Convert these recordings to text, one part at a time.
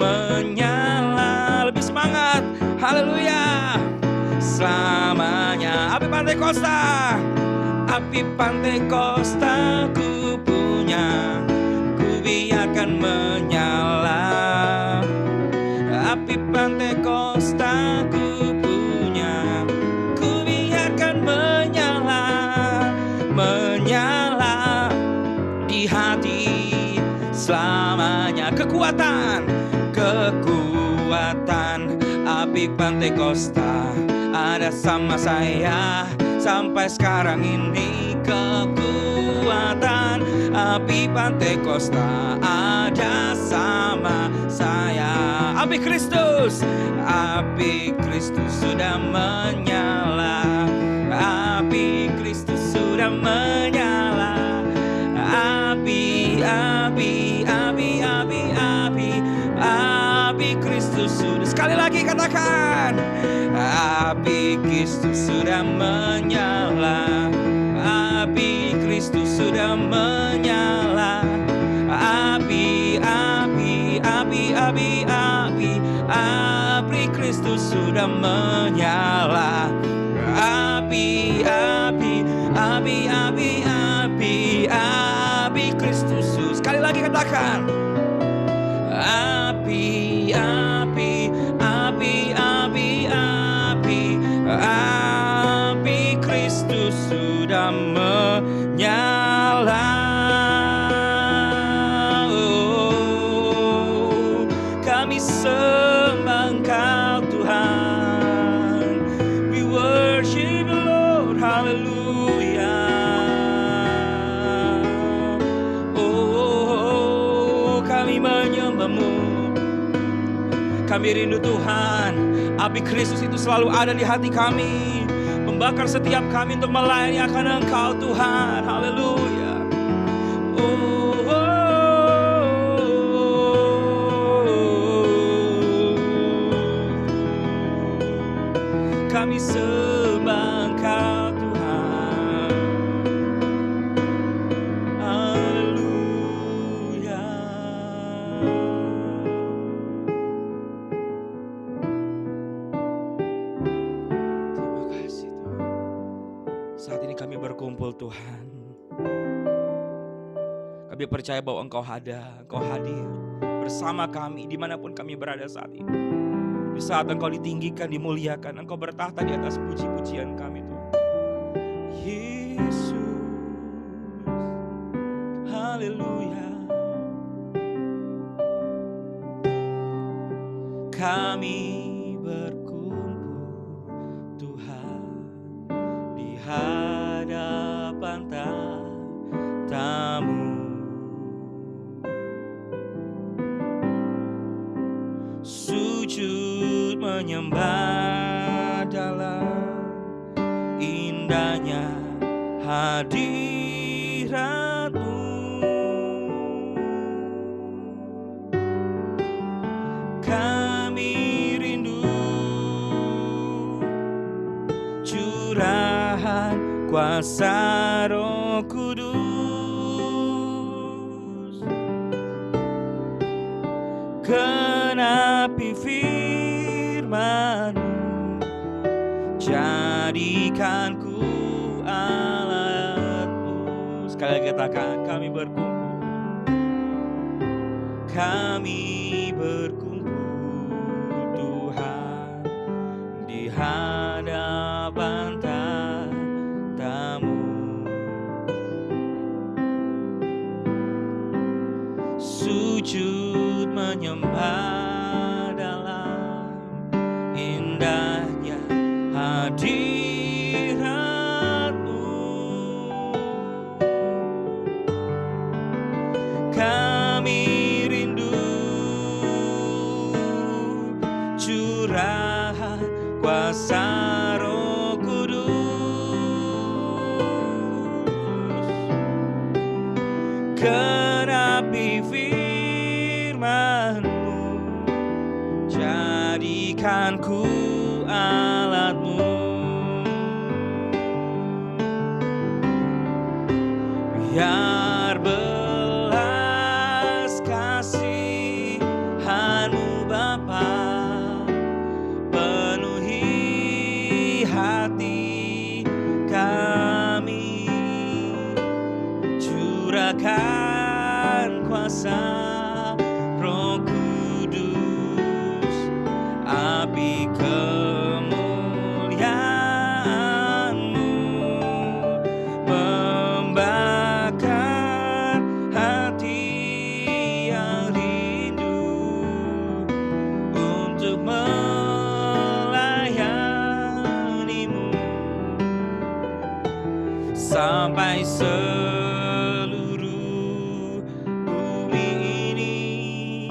menyala. Lebih semangat, haleluya. Selamanya api Pantai Kosta, api Pantai Kosta ku punya, ku biarkan menyala. Api Pantai Kosta ku punya, ku biarkan menyala, menyala di hati selamanya. Kekuatan, kekuatan api Pantai Kosta ada sama saya sampai sekarang ini. Kekuatan api Pantai Kosta ada sama saya. Api Kristus, api Kristus sudah menyala, api Kristus sudah menyala. Api, api, api, api, api, api Kristus sudah. Sekali lagi katakan, api Kristus sudah menyala, api Kristus sudah menyala. Api, api, api, api, api, api Kristus sudah menyala. Api, api, api, api, api, api Kristus. Sekali lagi katakan, api, api, api, api, api, api Kristus sudah menyala. Oh, kami sembah Engkau Tuhan, we worship the Lord, hallelujah. Oh, kami menyembah-Mu, kami rindu Tuhan. Api Kristus itu selalu ada di hati kami, membakar setiap kami untuk melayani akan Engkau Tuhan, haleluya. Oh, oh, oh. Kami sembah Engkau Tuhan, haleluya. Terima kasih Tuhan. Saat ini kami berkumpul Tuhan, kami percaya bahwa Engkau ada, Engkau hadir bersama kami dimanapun kami berada saat ini. Di saat Engkau ditinggikan, dimuliakan, Engkau bertahta di atas puji-pujian kami Tuhan. Yesus, haleluya. Kami berkumpul Tuhan di hadapan tamu. Sujud menyembah dalam indahnya hadirat-Mu. Kami rindu curahan kuasa Roh Kudus, genapi firman-Mu, jadikan ku alat-Mu. Sekali lagi katakan, kami berkumpul, kami berkumpul Tuhan di hadapan tamu. Sujud menyembah dalam indahnya hadirat-Mu. Kami rindu curahan kuasa Roh Kudus, genapi firman-Mu, jadikan ku alat-Mu. Biar belas kasihan-Mu Bapa, penuhi hati kami, curahkan kuasa Roh Kudus, api kemuliaan-Mu membakar hati yang rindu untuk melayani-Mu, sampai seluruh bumi ini,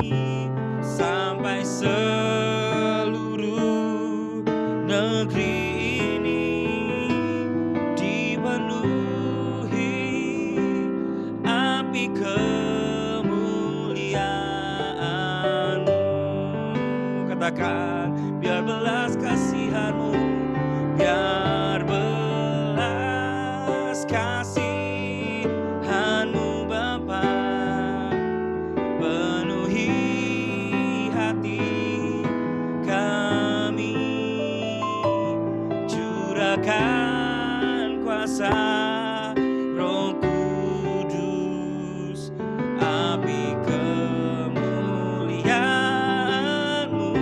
sampai seluruh negeri ini dipenuhi api kemuliaan-Mu. Katakan, biar belas kasihan-Mu, biar belas kasihan-Mu Bapa, penuhi hati kami, curahkan kuasa Roh Kudus, api kemuliaan-Mu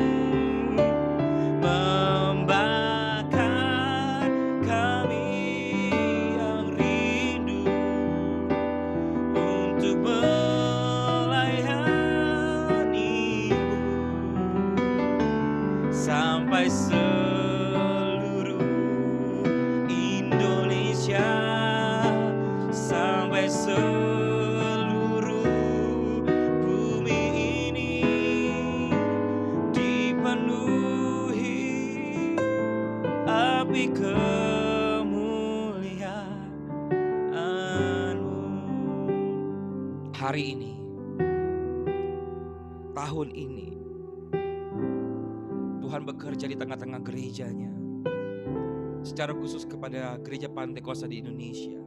membakar kami yang rindu untuk melayani-Mu, sampai seluruh Indonesia, sampai seluruh bumi ini dipenuhi api kemuliaan-Mu. Hari ini, tahun ini, Tuhan bekerja di tengah-tengah gerejanya, secara khusus kepada gereja Pantai Kosta di Indonesia.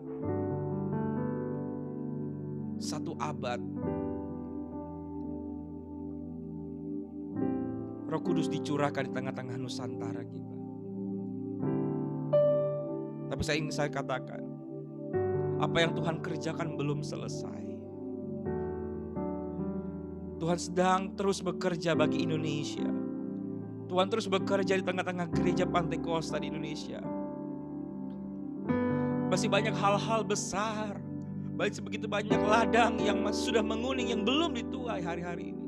1 abad Roh Kudus dicurahkan di tengah-tengah Nusantara kita. Tapi saya katakan, apa yang Tuhan kerjakan belum selesai. Tuhan sedang terus bekerja bagi Indonesia. Tuhan terus bekerja di tengah-tengah gereja Pantai Kosta di Indonesia. Masih banyak hal-hal besar, begitu banyak ladang yang sudah menguning, yang belum dituai hari-hari ini.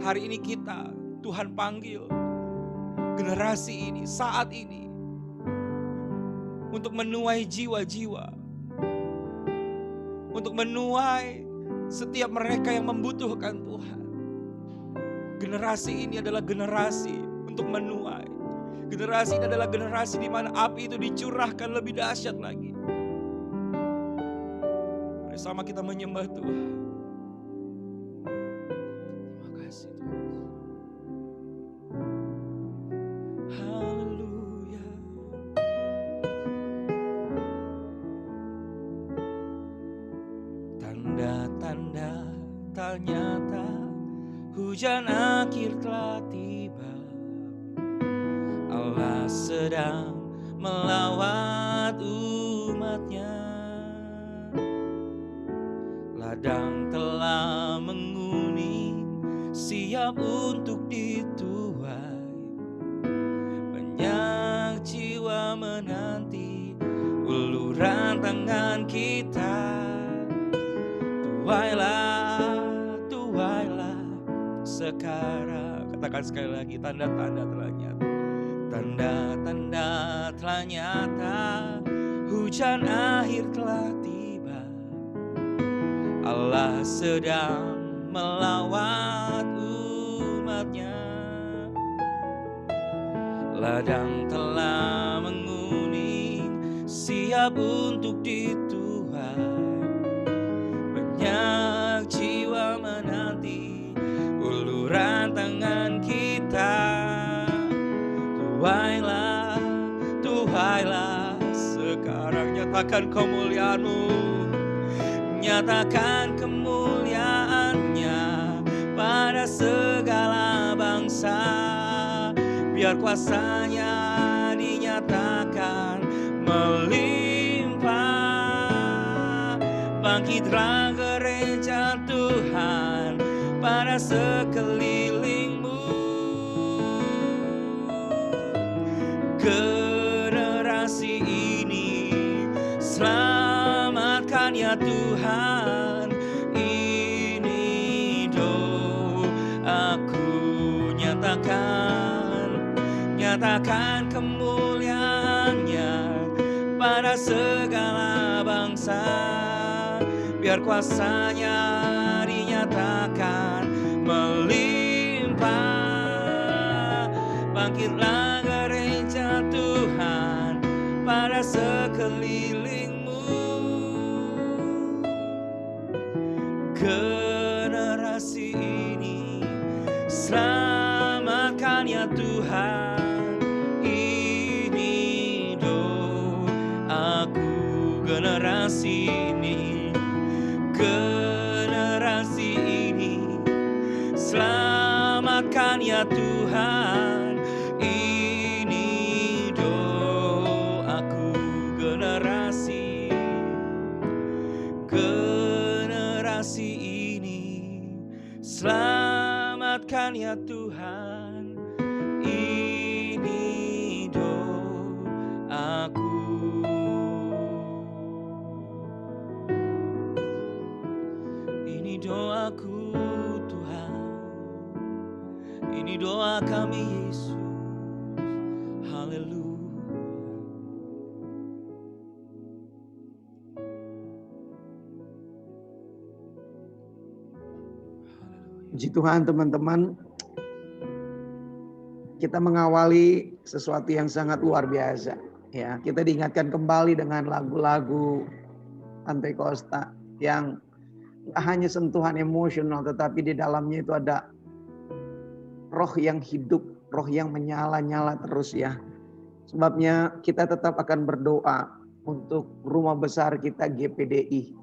Hari ini kita, Tuhan panggil generasi ini, saat ini, untuk menuai jiwa-jiwa, untuk menuai setiap mereka yang membutuhkan Tuhan. Generasi ini adalah generasi untuk menuai. Generasi ini adalah generasi di mana api itu dicurahkan lebih dahsyat lagi. Bersama kita menyembah Tuhan. Terima kasih Tuhan. Haleluya. Tanda-tanda tak nyata, hujan akhir telah tiba. Allah sedang melawat umatnya. Ladang telah menguning, siap untuk dituai. Banyak jiwa menanti uluran tangan kita. Tuailah sekarang. Katakan sekali lagi, tanda-tanda telah nyata. Tanda-tanda telah nyata, hujan akhir telah tiba. Allah sedang melawat umatnya. Ladang telah menguning, siap untuk dituai. Banyak jiwa menanti uluran tangan kita. Tuailah sekarang, nyatakan kemuliaan-Mu, nyatakan kemuliaan-Nya pada segala biar kuasanya dinyatakan melimpah. Bangkitlah gereja Tuhan pada sekelilingmu. Generasi ini selamatkan ya Tuhan. Ini doaku, nyatakan kemuliaannya pada segala bangsa. Biar kuasanya dinyatakan melimpah. Bangkitlah gereja Tuhan pada sekelilingmu. Generasi ini selamatkan ya Tuhan. Ini doaku. Generasi ini selamatkan ya Tuhan. Ini doaku. Generasi ini selamatkan ya Tuhan. Ini doaku. Ini doaku Tuhan. Ini doa kami Yesus. Haleluya. Puji Tuhan teman-teman, kita mengawali sesuatu yang sangat luar biasa. Ya, kita diingatkan kembali dengan lagu-lagu Pantekosta yang hanya sentuhan emosional, tetapi di dalamnya itu ada roh yang hidup, roh yang menyala-nyala terus ya. Sebabnya kita tetap akan berdoa untuk rumah besar kita GPDI.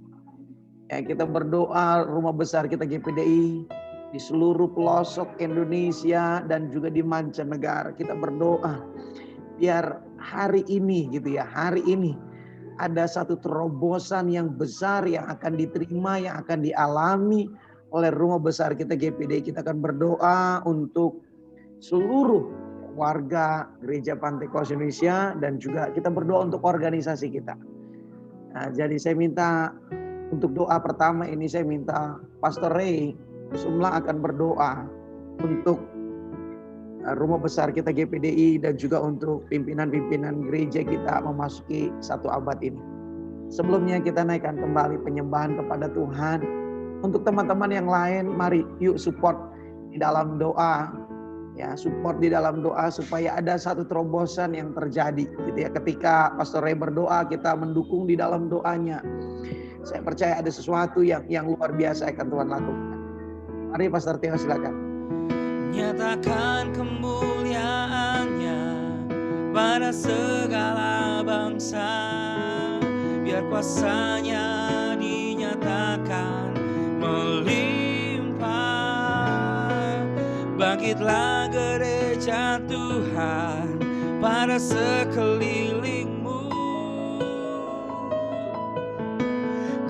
Ya, kita berdoa rumah besar kita GPDI di seluruh pelosok Indonesia dan juga di mancanegara. Kita berdoa biar hari ini gitu ya, hari ini ada satu terobosan yang besar yang akan diterima, yang akan dialami oleh rumah besar kita GPDI. Kita akan berdoa untuk seluruh warga Gereja Pantekosta Indonesia dan juga kita berdoa untuk organisasi kita. Nah, jadi saya minta untuk doa pertama ini saya minta Pastor Ray Sumla akan berdoa untuk rumah besar kita GPDI dan juga untuk pimpinan-pimpinan gereja kita memasuki 1 abad ini. Sebelumnya kita naikkan kembali penyembahan kepada Tuhan. Untuk teman-teman yang lain, mari yuk support di dalam doa. Ya, support di dalam doa supaya ada satu terobosan yang terjadi gitu ya. Ketika Pastor Ray berdoa, kita mendukung di dalam doanya. Saya percaya ada sesuatu yang luar biasa akan Tuhan lakukan. Mari Pastor Tio silakan. Nyatakan kemuliaannya pada segala bangsa. Biar kuasanya dinyatakan melimpah. Bangkitlah gereja Tuhan pada sekelilingmu.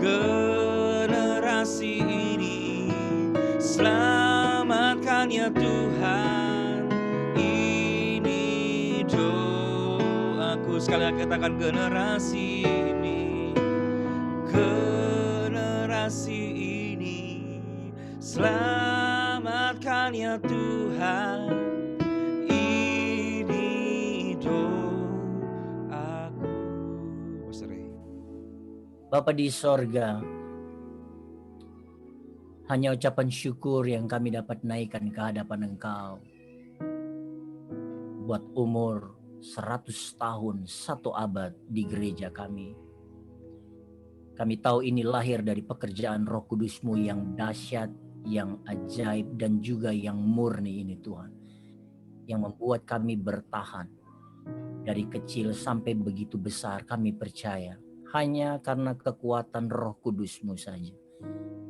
Generasi ini selamatkan ya Tuhan. Ini doaku. Sekali lagi katakan generasi ini. Generasi ini selamatkan ya Tuhan. Ini doaku. Bapa di sorga, hanya ucapan syukur yang kami dapat naikkan ke hadapan Engkau. Buat umur 100 tahun, 1 abad di gereja kami. Kami tahu ini lahir dari pekerjaan Roh Kudus-Mu yang dahsyat, yang ajaib, dan juga yang murni ini Tuhan. Yang membuat kami bertahan. Dari kecil sampai begitu besar kami percaya. Hanya karena kekuatan Roh Kudus-Mu saja.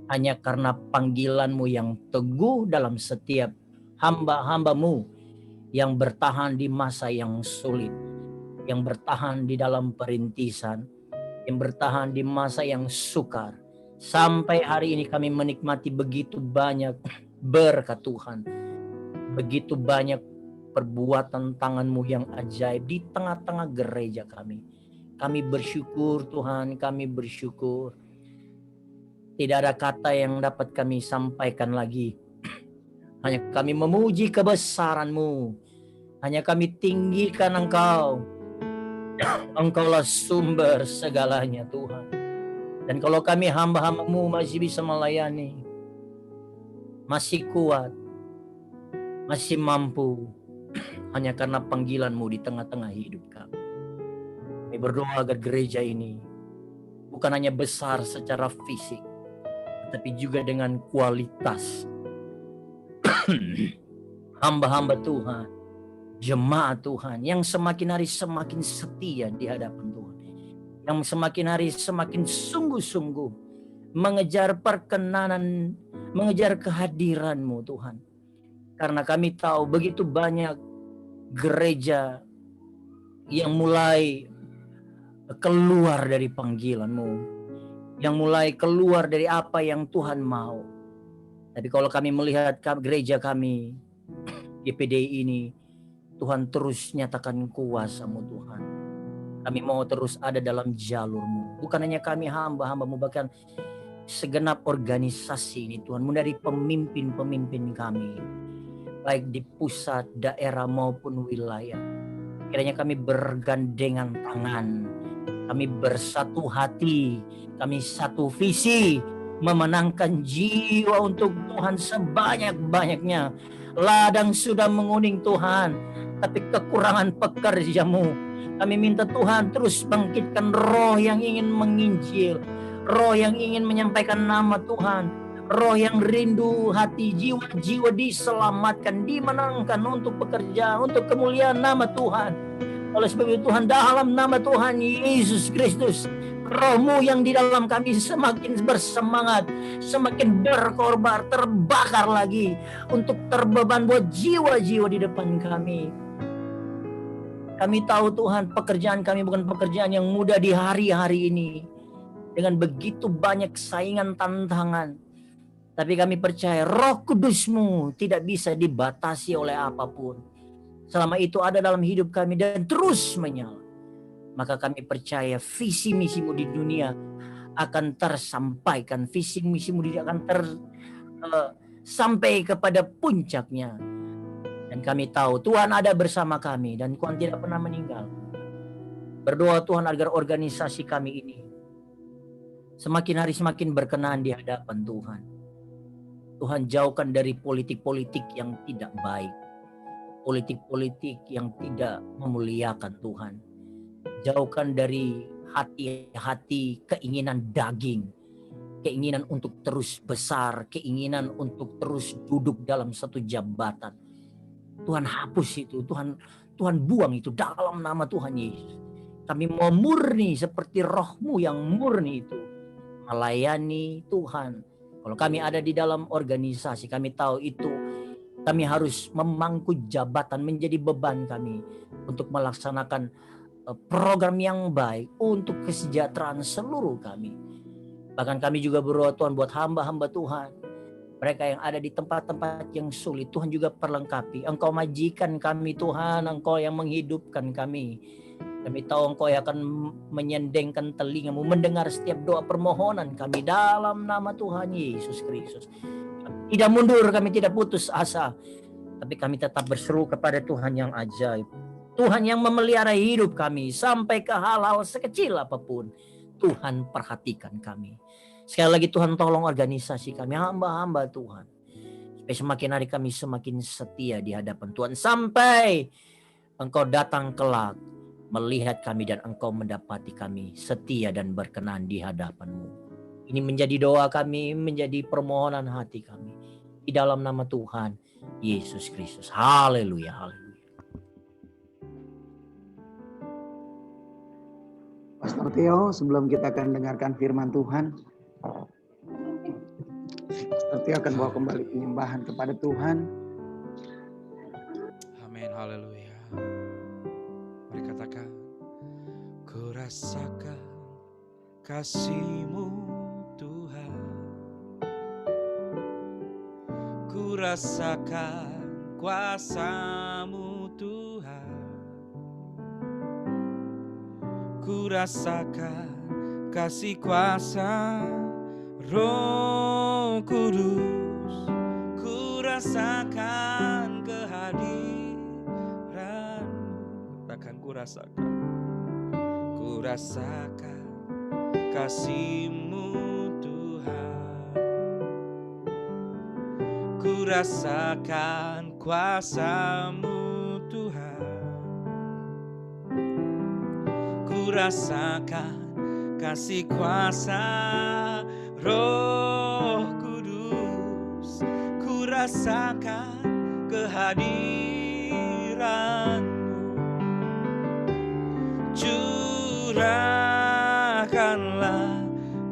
Hanya karena panggilan-Mu yang teguh dalam setiap hamba-hamba-Mu yang bertahan di masa yang sulit, yang bertahan di dalam perintisan, yang bertahan di masa yang sukar. Sampai hari ini kami menikmati begitu banyak berkat Tuhan, begitu banyak perbuatan tangan-Mu yang ajaib di tengah-tengah gereja kami. Kami bersyukur Tuhan, kami bersyukur. Tidak ada kata yang dapat kami sampaikan lagi. Hanya kami memuji kebesaran-Mu. Hanya kami tinggikan Engkau. Engkaulah sumber segalanya Tuhan. Dan kalau kami hamba-hamba-Mu masih bisa melayani, masih kuat, masih mampu, hanya karena panggilan-Mu di tengah-tengah hidup kami. Kami berdoa agar gereja ini bukan hanya besar secara fisik, tapi juga dengan kualitas. Hamba-hamba Tuhan, jemaat Tuhan yang semakin hari semakin setia di hadapan Tuhan, yang semakin hari semakin sungguh-sungguh mengejar perkenanan, mengejar kehadiran-Mu Tuhan. Karena kami tahu begitu banyak gereja yang mulai keluar dari panggilan-Mu, yang mulai keluar dari apa yang Tuhan mau. Tapi kalau kami melihat gereja kami, GPDI ini, Tuhan terus nyatakan kuasa-Mu Tuhan. Kami mau terus ada dalam jalur-Mu. Bukan hanya kami hamba-hamba-Mu, bahkan segenap organisasi ini Tuhan, dari pemimpin-pemimpin kami, baik di pusat, daerah maupun wilayah. Kiranya kami bergandengan tangan, kami bersatu hati, kami satu visi, memenangkan jiwa untuk Tuhan sebanyak-banyaknya. Ladang sudah menguning Tuhan, tapi kekurangan pekerja-Mu. Kami minta Tuhan terus bangkitkan roh yang ingin menginjil, roh yang ingin menyampaikan nama Tuhan, roh yang rindu hati jiwa-jiwa diselamatkan, dimenangkan untuk pekerjaan, untuk kemuliaan nama Tuhan. Oleh sebab itu Tuhan, dalam nama Tuhan Yesus Kristus, Roh-Mu yang di dalam kami semakin bersemangat, semakin berkorban, terbakar lagi untuk terbeban buat jiwa-jiwa di depan kami. Kami tahu Tuhan, pekerjaan kami bukan pekerjaan yang mudah di hari-hari ini, dengan begitu banyak saingan, tantangan. Tapi kami percaya Roh Kudus-Mu tidak bisa dibatasi oleh apapun. Selama itu ada dalam hidup kami dan terus menyala, maka kami percaya visi misi-Mu di dunia akan tersampaikan. Visi misi-Mu akan sampai kepada puncaknya. Dan kami tahu Tuhan ada bersama kami dan Tuhan tidak pernah meninggal. Berdoa Tuhan agar organisasi kami ini semakin hari semakin berkenan di hadapan Tuhan. Tuhan jauhkan dari politik-politik yang tidak baik, politik-politik yang tidak memuliakan Tuhan. Jauhkan dari hati-hati keinginan daging, keinginan untuk terus besar, keinginan untuk terus duduk dalam satu jabatan. Tuhan hapus itu, Tuhan buang itu dalam nama Tuhan Yesus. Kami mau murni seperti Roh-Mu yang murni itu, melayani Tuhan. Kalau kami ada di dalam organisasi, kami tahu itu kami harus memangku jabatan menjadi beban kami untuk melaksanakan program yang baik untuk kesejahteraan seluruh kami. Bahkan kami juga berdoa Tuhan buat hamba-hamba Tuhan, mereka yang ada di tempat-tempat yang sulit, Tuhan juga perlengkapi. Engkau majikan kami Tuhan, Engkau yang menghidupkan kami. Kami tahu Engkau yang akan menyendengkan telinga-Mu, mendengar setiap doa permohonan kami dalam nama Tuhan Yesus Kristus. Kami tidak mundur, kami tidak putus asa, tapi kami tetap berseru kepada Tuhan yang ajaib. Tuhan yang memelihara hidup kami sampai ke hal-hal sekecil apapun. Tuhan perhatikan kami. Sekali lagi Tuhan tolong organisasi kami, hamba-hamba Tuhan, supaya semakin hari kami semakin setia di hadapan Tuhan sampai Engkau datang kelak melihat kami dan Engkau mendapati kami setia dan berkenan di hadapan-Mu. Ini menjadi doa kami, menjadi permohonan hati kami di dalam nama Tuhan Yesus Kristus. Haleluya, haleluya. Pastor Theo, sebelum kita akan dengarkan firman Tuhan, Pastor Theo akan bawa kembali penyembahan kepada Tuhan. Amin, Haleluya. Mari katakan, ku rasakan kasih-Mu Tuhan. Ku rasakan kuasa-Mu Tuhan. Ku rasakan kasih kuasa Roh Kudus. Ku rasakan kehadiran-Mu. Katakan, ku rasakan. Ku rasakan kasih-Mu Tuhan. Ku rasakan kuasa-Mu Tuhan. Ku rasakan kasih kuasa Roh Kudus. Ku rasakan kehadiran-Mu. Curahkanlah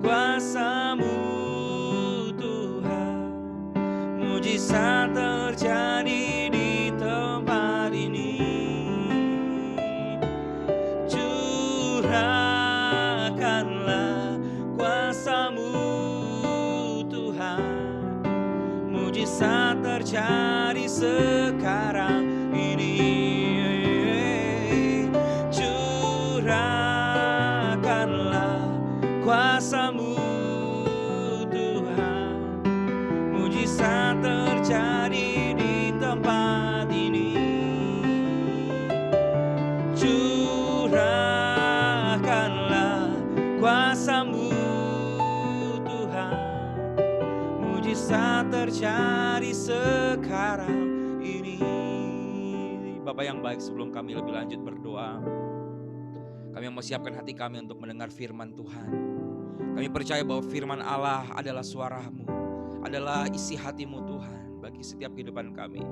kuasa-Mu Tuhan. Mujizat terjadi di tempat ini. Curahkanlah kuasa-Mu Tuhan. Mujizat terjadi sekarang ini. Curahkanlah kuasa-Mu Tuhan. Mujizat terjadi di tempat ini. Curahkanlah kuasa-Mu Tuhan. Mujizat terjadi sekarang ini. Bapa yang baik, sebelum kami lebih lanjut berdoa, kami mau siapkan hati kami untuk mendengar firman Tuhan. Kami percaya bahwa firman Allah adalah suara-Mu, adalah isi hati-Mu Tuhan bagi setiap kehidupan kami.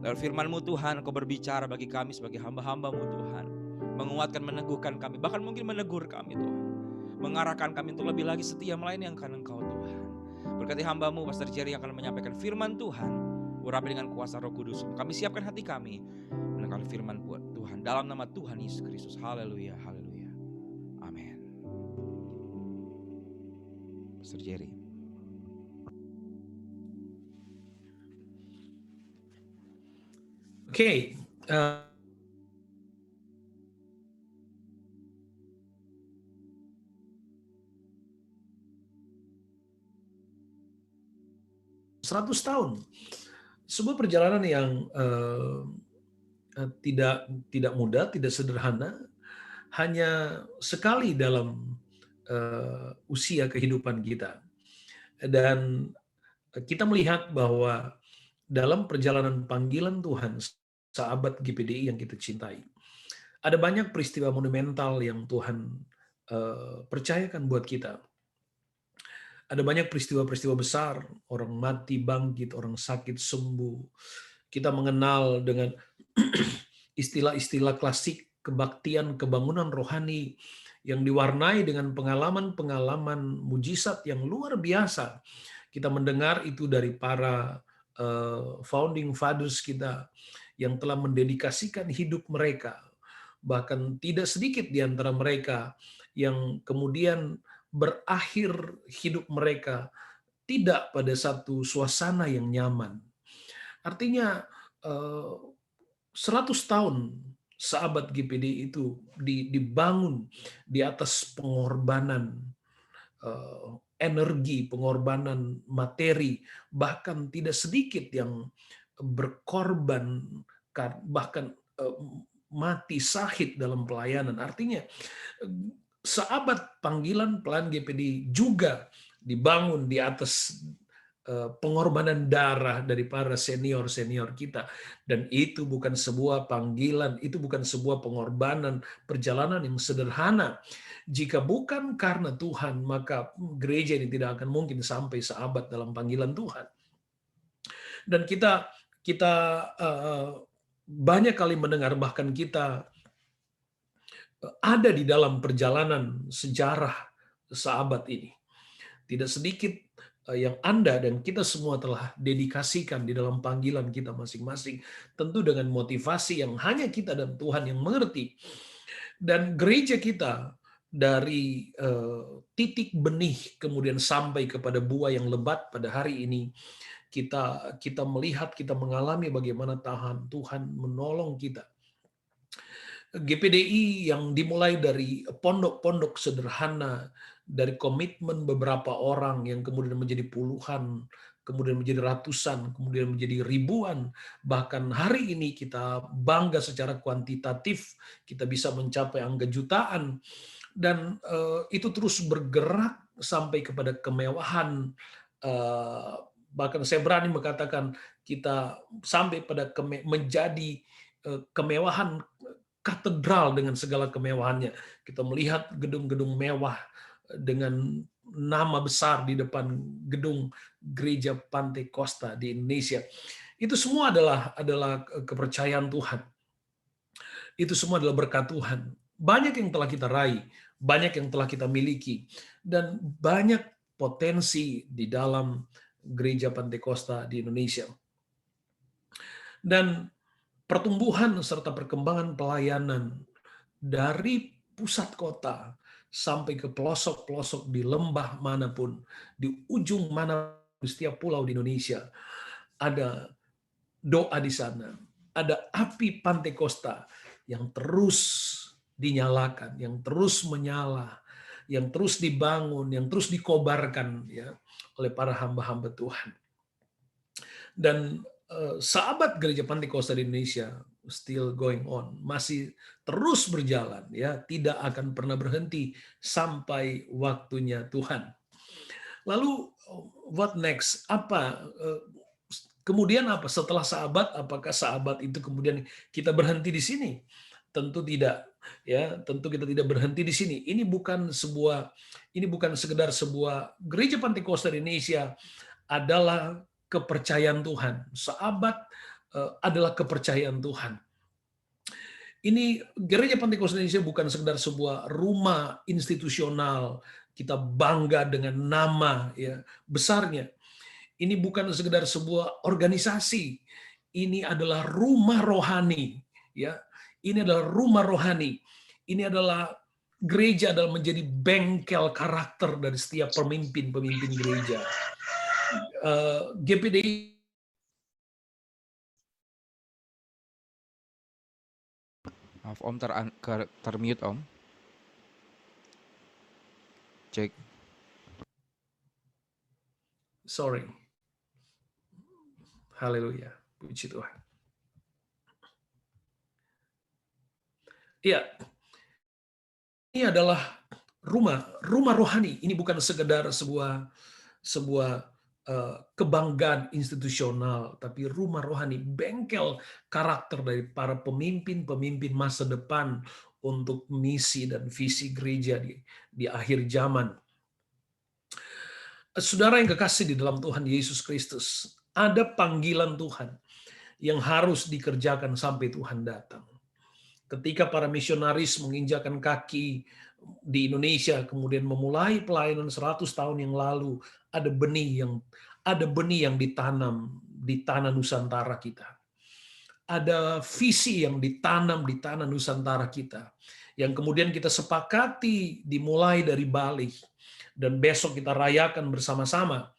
Lalu firman-Mu Tuhan, Kau berbicara bagi kami sebagai hamba-hamba-Mu Tuhan. Menguatkan, meneguhkan kami, bahkan mungkin menegur kami Tuhan. Mengarahkan kami untuk lebih lagi setia melayani akan Engkau Tuhan. Berkati hamba-Mu Pastor Jerry yang akan menyampaikan firman Tuhan. Urapi dengan kuasa Roh Kudus. Kami siapkan hati kami mendengar firman Tuhan dalam nama Tuhan Yesus Kristus. Haleluya, haleluya. Amin. Pastor Jerry. Oke, seratus tahun, sebuah perjalanan yang tidak mudah, tidak sederhana, hanya sekali dalam usia kehidupan kita, dan kita melihat bahwa dalam perjalanan panggilan Tuhan, sahabat GPDI yang kita cintai, ada banyak peristiwa monumental yang Tuhan percayakan buat kita. Ada banyak peristiwa-peristiwa besar, orang mati bangkit, orang sakit sembuh. Kita mengenal dengan istilah-istilah klasik kebaktian, kebangunan rohani yang diwarnai dengan pengalaman-pengalaman mujizat yang luar biasa. Kita mendengar itu dari para founding fathers kita yang telah mendedikasikan hidup mereka. Bahkan tidak sedikit di antara mereka yang kemudian berakhir hidup mereka tidak pada satu suasana yang nyaman. Artinya 100 tahun sahabat GPD itu dibangun di atas pengorbanan energi, pengorbanan materi, bahkan tidak sedikit yang berkorban, bahkan mati syahid dalam pelayanan. Artinya sahabat panggilan pelayan GPD juga dibangun di atas pengorbanan darah dari para senior-senior kita. Dan itu bukan sebuah panggilan, itu bukan sebuah pengorbanan, perjalanan yang sederhana. Jika bukan karena Tuhan, maka gereja ini tidak akan mungkin sampai sahabat dalam panggilan Tuhan. Dan kita banyak kali mendengar, bahkan kita ada di dalam perjalanan sejarah sahabat ini. Tidak sedikit yang Anda dan kita semua telah dedikasikan di dalam panggilan kita masing-masing, tentu dengan motivasi yang hanya kita dan Tuhan yang mengerti. Dan gereja kita dari titik benih kemudian sampai kepada buah yang lebat pada hari ini, kita melihat, kita mengalami bagaimana Tuhan menolong kita. GPDI yang dimulai dari pondok-pondok sederhana, dari komitmen beberapa orang yang kemudian menjadi puluhan, kemudian menjadi ratusan, kemudian menjadi ribuan, bahkan hari ini kita bangga secara kuantitatif, kita bisa mencapai angka jutaan, dan itu terus bergerak sampai kepada kemewahan. Bahkan saya berani mengatakan kita sampai pada menjadi kemewahan katedral dengan segala kemewahannya. Kita melihat gedung-gedung mewah dengan nama besar di depan gedung gereja Pantai Costa di Indonesia. Itu semua adalah kepercayaan Tuhan. Itu semua adalah berkat Tuhan. Banyak yang telah kita raih, banyak yang telah kita miliki, dan banyak potensi di dalam gereja Pantai Costa di Indonesia. Dan pertumbuhan serta perkembangan pelayanan dari pusat kota sampai ke pelosok-pelosok di lembah manapun, di ujung mana di setiap pulau di Indonesia, ada doa di sana, ada api Pantai Costa yang terus dinyalakan, yang terus menyala, yang terus dibangun, yang terus dikobarkan ya oleh para hamba-hamba Tuhan. Dan sahabat gereja Pantai Costa di Indonesia still going on, masih terus berjalan ya, tidak akan pernah berhenti sampai waktunya Tuhan. Lalu what next? Kemudian apa setelah sahabat? Apakah sahabat itu kemudian kita berhenti di sini? Tentu tidak ya, tentu kita tidak berhenti di sini. Ini bukan sekedar sebuah gereja Pantai Costa di Indonesia adalah kepercayaan Tuhan. Sahabat adalah kepercayaan Tuhan. Ini gereja Pantai Costa Indonesia bukan sekedar sebuah rumah institusional, kita bangga dengan nama ya besarnya. Ini bukan sekedar sebuah organisasi. Ini adalah rumah rohani ya. Ini adalah rumah rohani. Ini adalah gereja adalah menjadi bengkel karakter dari setiap pemimpin gereja. GPDI Maaf Om, termute Om. Cek. Sorry. Haleluya. Puji Tuhan. Iya. Ini adalah rumah rohani. Ini bukan sekedar sebuah kebanggaan institusional, tapi rumah rohani, bengkel karakter dari para pemimpin masa depan untuk misi dan visi gereja di akhir zaman. Saudara yang kekasih di dalam Tuhan Yesus Kristus, ada panggilan Tuhan yang harus dikerjakan sampai Tuhan datang. Ketika para misionaris menginjakan kaki di Indonesia, kemudian memulai pelayanan 100 tahun yang lalu, ada benih yang ditanam di tanah Nusantara kita. Ada visi yang ditanam di tanah Nusantara kita, yang kemudian kita sepakati dimulai dari Bali, dan besok kita rayakan bersama-sama.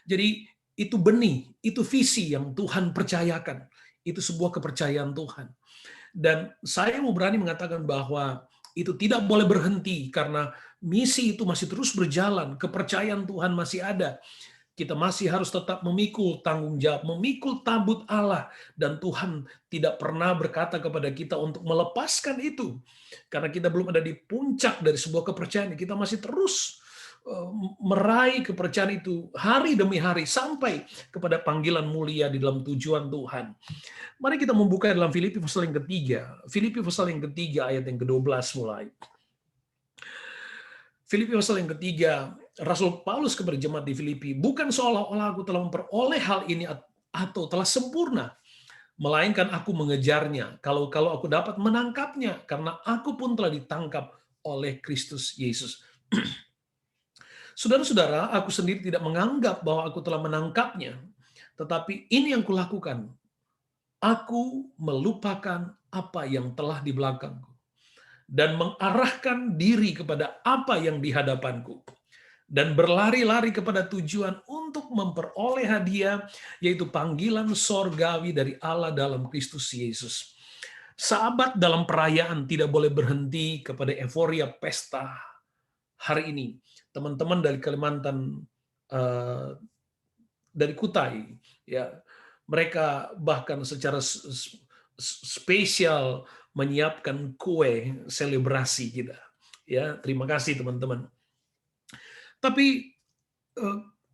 Jadi itu benih, itu visi yang Tuhan percayakan. Itu sebuah kepercayaan Tuhan. Dan saya mau berani mengatakan bahwa itu tidak boleh berhenti karena misi itu masih terus berjalan, kepercayaan Tuhan masih ada. Kita masih harus tetap memikul tanggung jawab, memikul tabut Allah, dan Tuhan tidak pernah berkata kepada kita untuk melepaskan itu. Karena kita belum ada di puncak dari sebuah kepercayaan, kita masih terus meraih kepercayaan itu hari demi hari sampai kepada panggilan mulia di dalam tujuan Tuhan. Mari kita membuka dalam Filipi pasal yang ketiga. Filipi pasal yang ketiga ayat yang ke-12 mulai. Filipi pasal yang ketiga, Rasul Paulus kepada jemaat di Filipi, bukan seolah-olah aku telah memperoleh hal ini atau telah sempurna, melainkan aku mengejarnya, kalau aku dapat menangkapnya, karena aku pun telah ditangkap oleh Kristus Yesus. Saudara-saudara, aku sendiri tidak menganggap bahwa aku telah menangkapnya, tetapi ini yang kulakukan. Aku melupakan apa yang telah di belakangku dan mengarahkan diri kepada apa yang di hadapanku dan berlari-lari kepada tujuan untuk memperoleh hadiah, yaitu panggilan sorgawi dari Allah dalam Kristus Yesus. Sahabat, dalam perayaan tidak boleh berhenti kepada euforia pesta hari ini. Teman-teman dari Kalimantan, dari Kutai, ya, mereka bahkan secara spesial menyiapkan kue selebrasi kita. Ya, terima kasih teman-teman. Tapi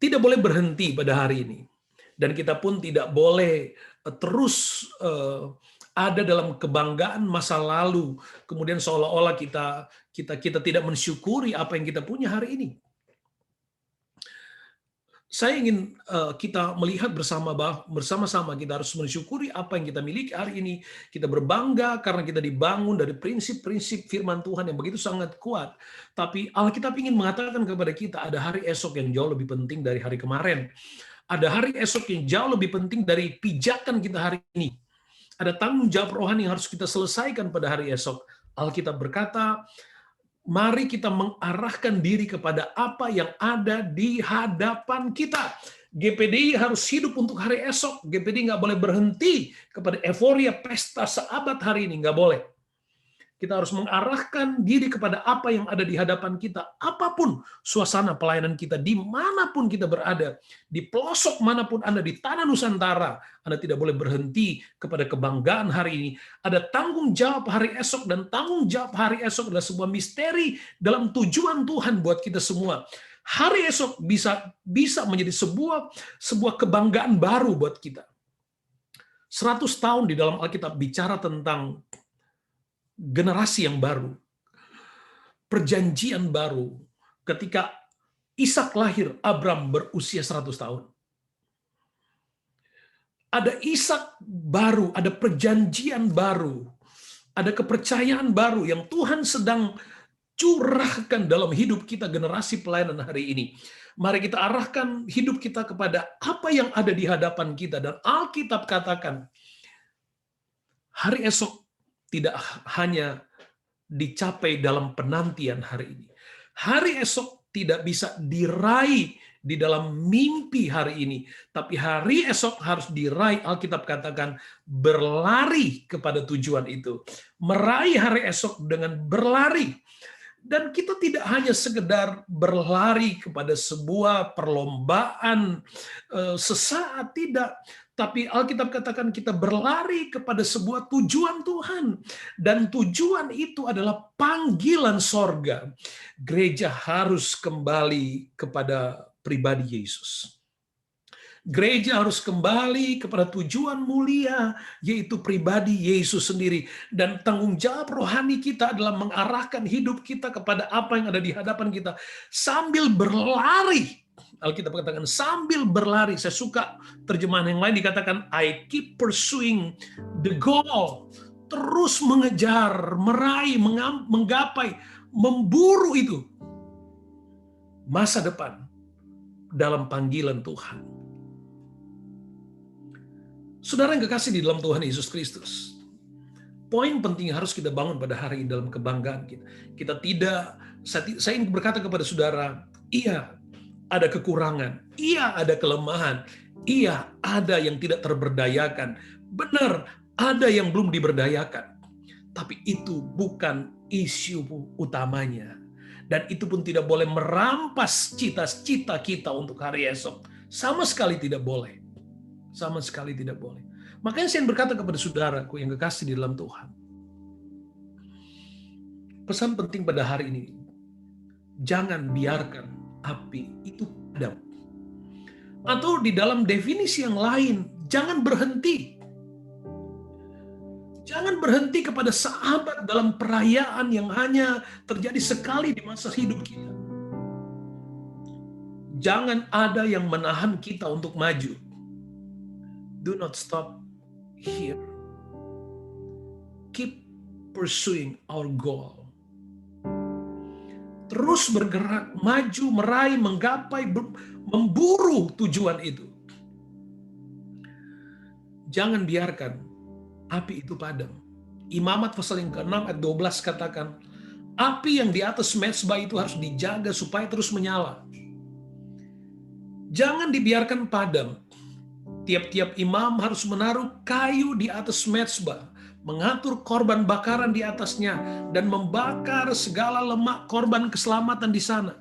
tidak boleh berhenti pada hari ini, dan kita pun tidak boleh terus ada dalam kebanggaan masa lalu, kemudian seolah-olah kita tidak mensyukuri apa yang kita punya hari ini. Saya ingin kita melihat bersama-sama kita harus mensyukuri apa yang kita miliki hari ini. Kita berbangga karena kita dibangun dari prinsip-prinsip firman Tuhan yang begitu sangat kuat. Tapi Alkitab ingin mengatakan kepada kita ada hari esok yang jauh lebih penting dari hari kemarin. Ada hari esok yang jauh lebih penting dari pijakan kita hari ini. Ada tanggung jawab rohani yang harus kita selesaikan pada hari esok. Alkitab berkata, mari kita mengarahkan diri kepada apa yang ada di hadapan kita. GPDI harus hidup untuk hari esok. GPDI nggak boleh berhenti kepada euforia pesta seabad hari ini. Nggak boleh. Kita harus mengarahkan diri kepada apa yang ada di hadapan kita. Apapun suasana pelayanan kita, dimanapun kita berada, di pelosok manapun Anda, di tanah Nusantara, Anda tidak boleh berhenti kepada kebanggaan hari ini. Ada tanggung jawab hari esok, dan tanggung jawab hari esok adalah sebuah misteri dalam tujuan Tuhan buat kita semua. Hari esok bisa menjadi sebuah kebanggaan baru buat kita. 100 tahun di dalam Alkitab bicara tentang generasi yang baru, perjanjian baru. Ketika Ishak lahir, Abram berusia 100 tahun. Ada Ishak baru, ada perjanjian baru, ada kepercayaan baru yang Tuhan sedang curahkan dalam hidup kita generasi pelayanan hari ini. Mari kita arahkan hidup kita kepada apa yang ada di hadapan kita. Dan Alkitab katakan, hari esok tidak hanya dicapai dalam penantian hari ini. Hari esok tidak bisa diraih di dalam mimpi hari ini. Tapi hari esok harus diraih, Alkitab katakan, berlari kepada tujuan itu. Meraih hari esok dengan berlari. Dan kita tidak hanya sekedar berlari kepada sebuah perlombaan sesaat, tidak. Tapi Alkitab katakan kita berlari kepada sebuah tujuan Tuhan. Dan tujuan itu adalah panggilan sorga. Gereja harus kembali kepada pribadi Yesus. Gereja harus kembali kepada tujuan mulia, yaitu pribadi Yesus sendiri. Dan tanggung jawab rohani kita adalah mengarahkan hidup kita kepada apa yang ada di hadapan kita. Sambil berlari. Alkitab katakan sambil berlari. Saya suka terjemahan yang lain dikatakan I keep pursuing the goal. Terus mengejar, meraih, menggapai, memburu itu. Masa depan dalam panggilan Tuhan. Saudara yang kekasih di dalam Tuhan Yesus Kristus. Poin penting yang harus kita bangun pada hari ini dalam kebanggaan kita. Saya ingin berkata kepada saudara, iya, ada kekurangan, iya ada kelemahan, iya ada yang tidak terberdayakan, benar ada yang belum diberdayakan. Tapi itu bukan isu utamanya. Dan itu pun tidak boleh merampas cita-cita kita untuk hari esok. Sama sekali tidak boleh. Sama sekali tidak boleh. Makanya saya berkata kepada saudaraku yang kekasih di dalam Tuhan. Pesan penting pada hari ini, jangan biarkan api itu padam. Atau di dalam definisi yang lain, jangan berhenti. Jangan berhenti kepada sahabat dalam perayaan yang hanya terjadi sekali di masa hidup kita. Jangan ada yang menahan kita untuk maju. Do not stop here. Keep pursuing our goal. terus bergerak, maju, meraih, menggapai, memburu tujuan itu. Jangan biarkan api itu padam. Imamat pasal yang ke-6 ayat 12 katakan, api yang di atas mezbah itu harus dijaga supaya terus menyala. Jangan dibiarkan padam. Tiap-tiap imam harus menaruh kayu di atas mezbah, mengatur korban bakaran di atasnya, dan membakar segala lemak korban keselamatan di sana.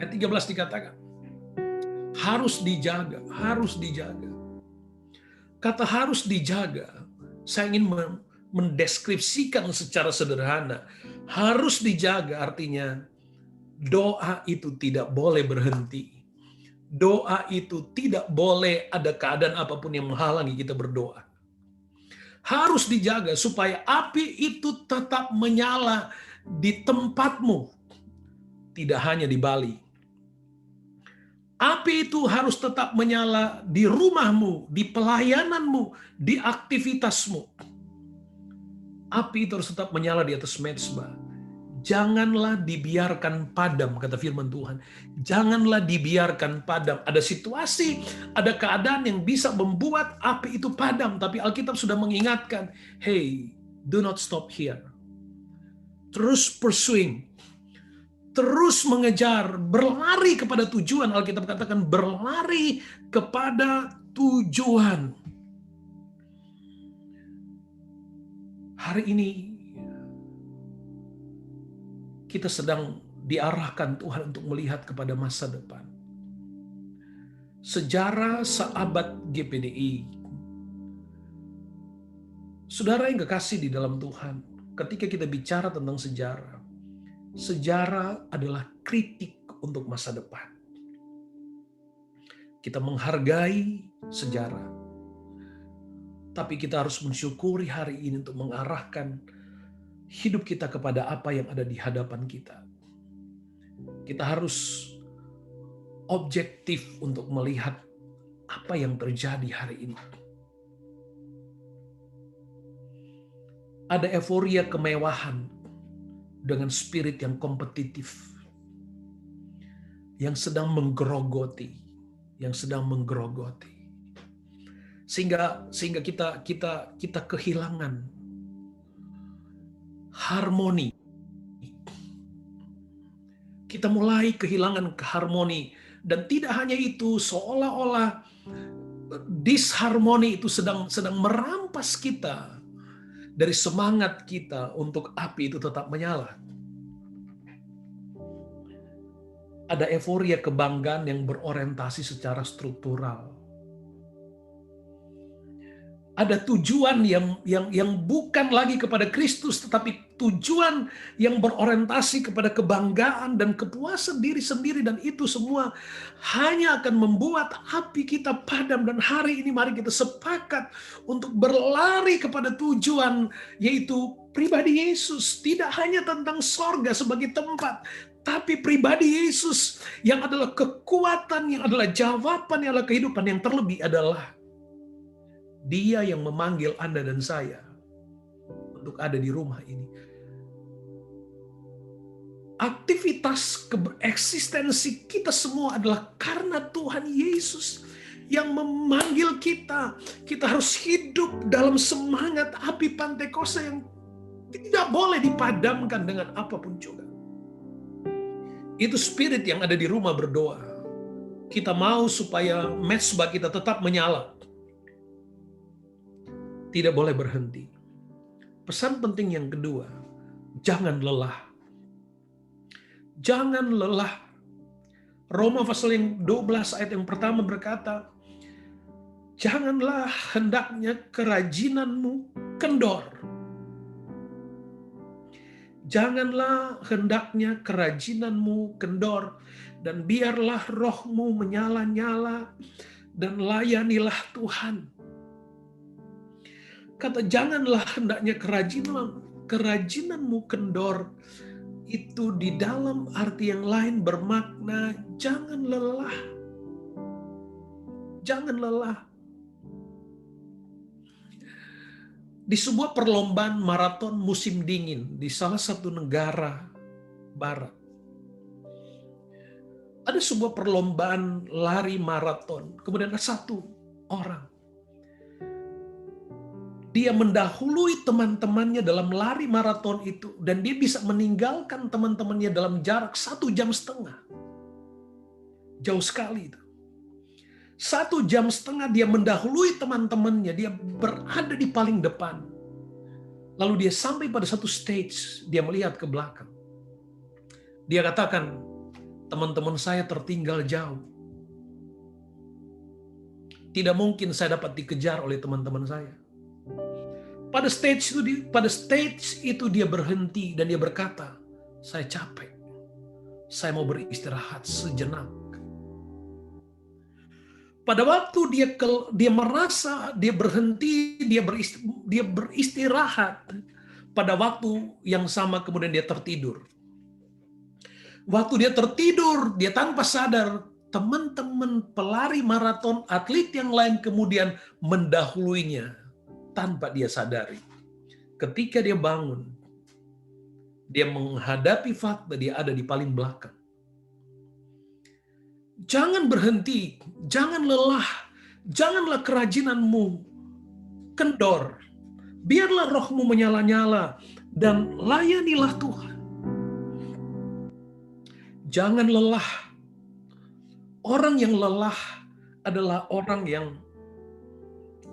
Ayat 13 dikatakan, harus dijaga, harus dijaga. Kata harus dijaga, saya ingin mendeskripsikan secara sederhana. Harus dijaga artinya doa itu tidak boleh berhenti. Doa itu tidak boleh ada keadaan apapun yang menghalangi kita berdoa. Harus dijaga supaya api itu tetap menyala di tempatmu, tidak hanya di Bali. Api itu harus tetap menyala di rumahmu, di pelayananmu, di aktivitasmu. Api itu harus tetap menyala di atas mezbah. Janganlah dibiarkan padam, kata firman Tuhan. Janganlah dibiarkan padam. Ada situasi, ada keadaan yang bisa membuat api itu padam. Tapi Alkitab sudah mengingatkan, hey, do not stop here. Terus pursuing. Terus mengejar, berlari kepada tujuan. Alkitab katakan berlari kepada tujuan. Hari ini kita sedang diarahkan Tuhan untuk melihat kepada masa depan. Sejarah sahabat GPDI. Saudara yang kekasih di dalam Tuhan, ketika kita bicara tentang sejarah, sejarah adalah kritik untuk masa depan. Kita menghargai sejarah, tapi kita harus mensyukuri hari ini untuk mengarahkan hidup kita kepada apa yang ada di hadapan kita. Kita harus objektif untuk melihat apa yang terjadi hari ini. Ada euforia kemewahan dengan spirit yang kompetitif, yang sedang menggerogoti, sehingga kita kehilangan harmoni. Kita mulai kehilangan harmoni, dan tidak hanya itu, seolah-olah disharmoni itu sedang merampas kita dari semangat kita untuk api itu tetap menyala. Ada euforia kebanggaan yang berorientasi secara struktural. Ada tujuan yang bukan lagi kepada Kristus, tetapi tujuan yang berorientasi kepada kebanggaan dan kepuasan diri sendiri, dan itu semua hanya akan membuat api kita padam. Dan hari ini mari kita sepakat untuk berlari kepada tujuan, yaitu pribadi Yesus. Tidak hanya tentang sorga sebagai tempat, tapi pribadi Yesus yang adalah kekuatan, yang adalah jawaban, yang adalah kehidupan, yang terlebih adalah Dia yang memanggil Anda dan saya untuk ada di rumah ini. Aktivitas eksistensi kita semua adalah karena Tuhan Yesus yang memanggil kita. Kita harus hidup dalam semangat api Pantekosta yang tidak boleh dipadamkan dengan apapun juga. Itu spirit yang ada di rumah berdoa. Kita mau supaya mezbah kita tetap menyala. Tidak boleh berhenti. Pesan penting yang kedua, jangan lelah. Jangan lelah. Roma pasal yang 12 ayat yang pertama berkata, janganlah hendaknya kerajinanmu kendor. Janganlah hendaknya kerajinanmu kendor, dan biarlah rohmu menyala-nyala, dan layanilah Tuhan. Kata janganlah hendaknya kerajinanmu kendor, itu di dalam arti yang lain bermakna jangan lelah. Jangan lelah. Di sebuah perlombaan maraton musim dingin di salah satu negara barat, Ada sebuah perlombaan lari maraton. Kemudian ada satu orang. Dia mendahului teman-temannya dalam lari maraton itu. Dan dia bisa meninggalkan teman-temannya dalam jarak 1,5 jam. Jauh sekali itu. 1,5 jam dia mendahului teman-temannya. Dia berada di paling depan. Lalu dia sampai pada satu stage. Dia melihat ke belakang. Dia katakan, teman-teman saya tertinggal jauh. Tidak mungkin saya dapat dikejar oleh teman-teman saya. Pada stage itu dia berhenti dan dia berkata, saya capek. Saya mau beristirahat sejenak. Pada waktu dia merasa dia berhenti, dia beristirahat. Pada waktu yang sama kemudian dia tertidur. Waktu dia tertidur, dia tanpa sadar, teman-teman pelari maraton, atlet yang lain kemudian mendahuluinya tanpa dia sadari. Ketika dia bangun, dia menghadapi fakta dia ada di paling belakang. Jangan berhenti, jangan lelah, janganlah kerajinanmu kendor. Biarlah rohmu menyala-nyala dan layanilah Tuhan. Jangan lelah. Orang yang lelah adalah orang yang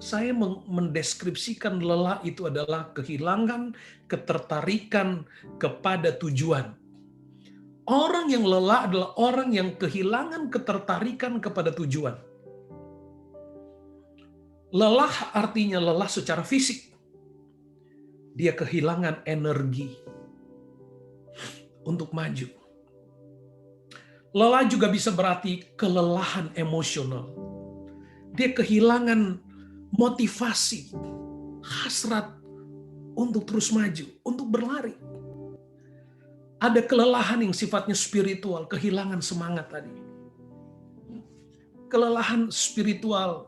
saya mendeskripsikan lelah itu adalah kehilangan ketertarikan kepada tujuan. Orang yang lelah adalah orang yang kehilangan ketertarikan kepada tujuan. Lelah artinya lelah secara fisik. Dia kehilangan energi untuk maju. Lelah juga bisa berarti kelelahan emosional. Dia kehilangan motivasi, hasrat untuk terus maju, untuk berlari. Ada kelelahan yang sifatnya spiritual, kehilangan semangat tadi. Kelelahan spiritual,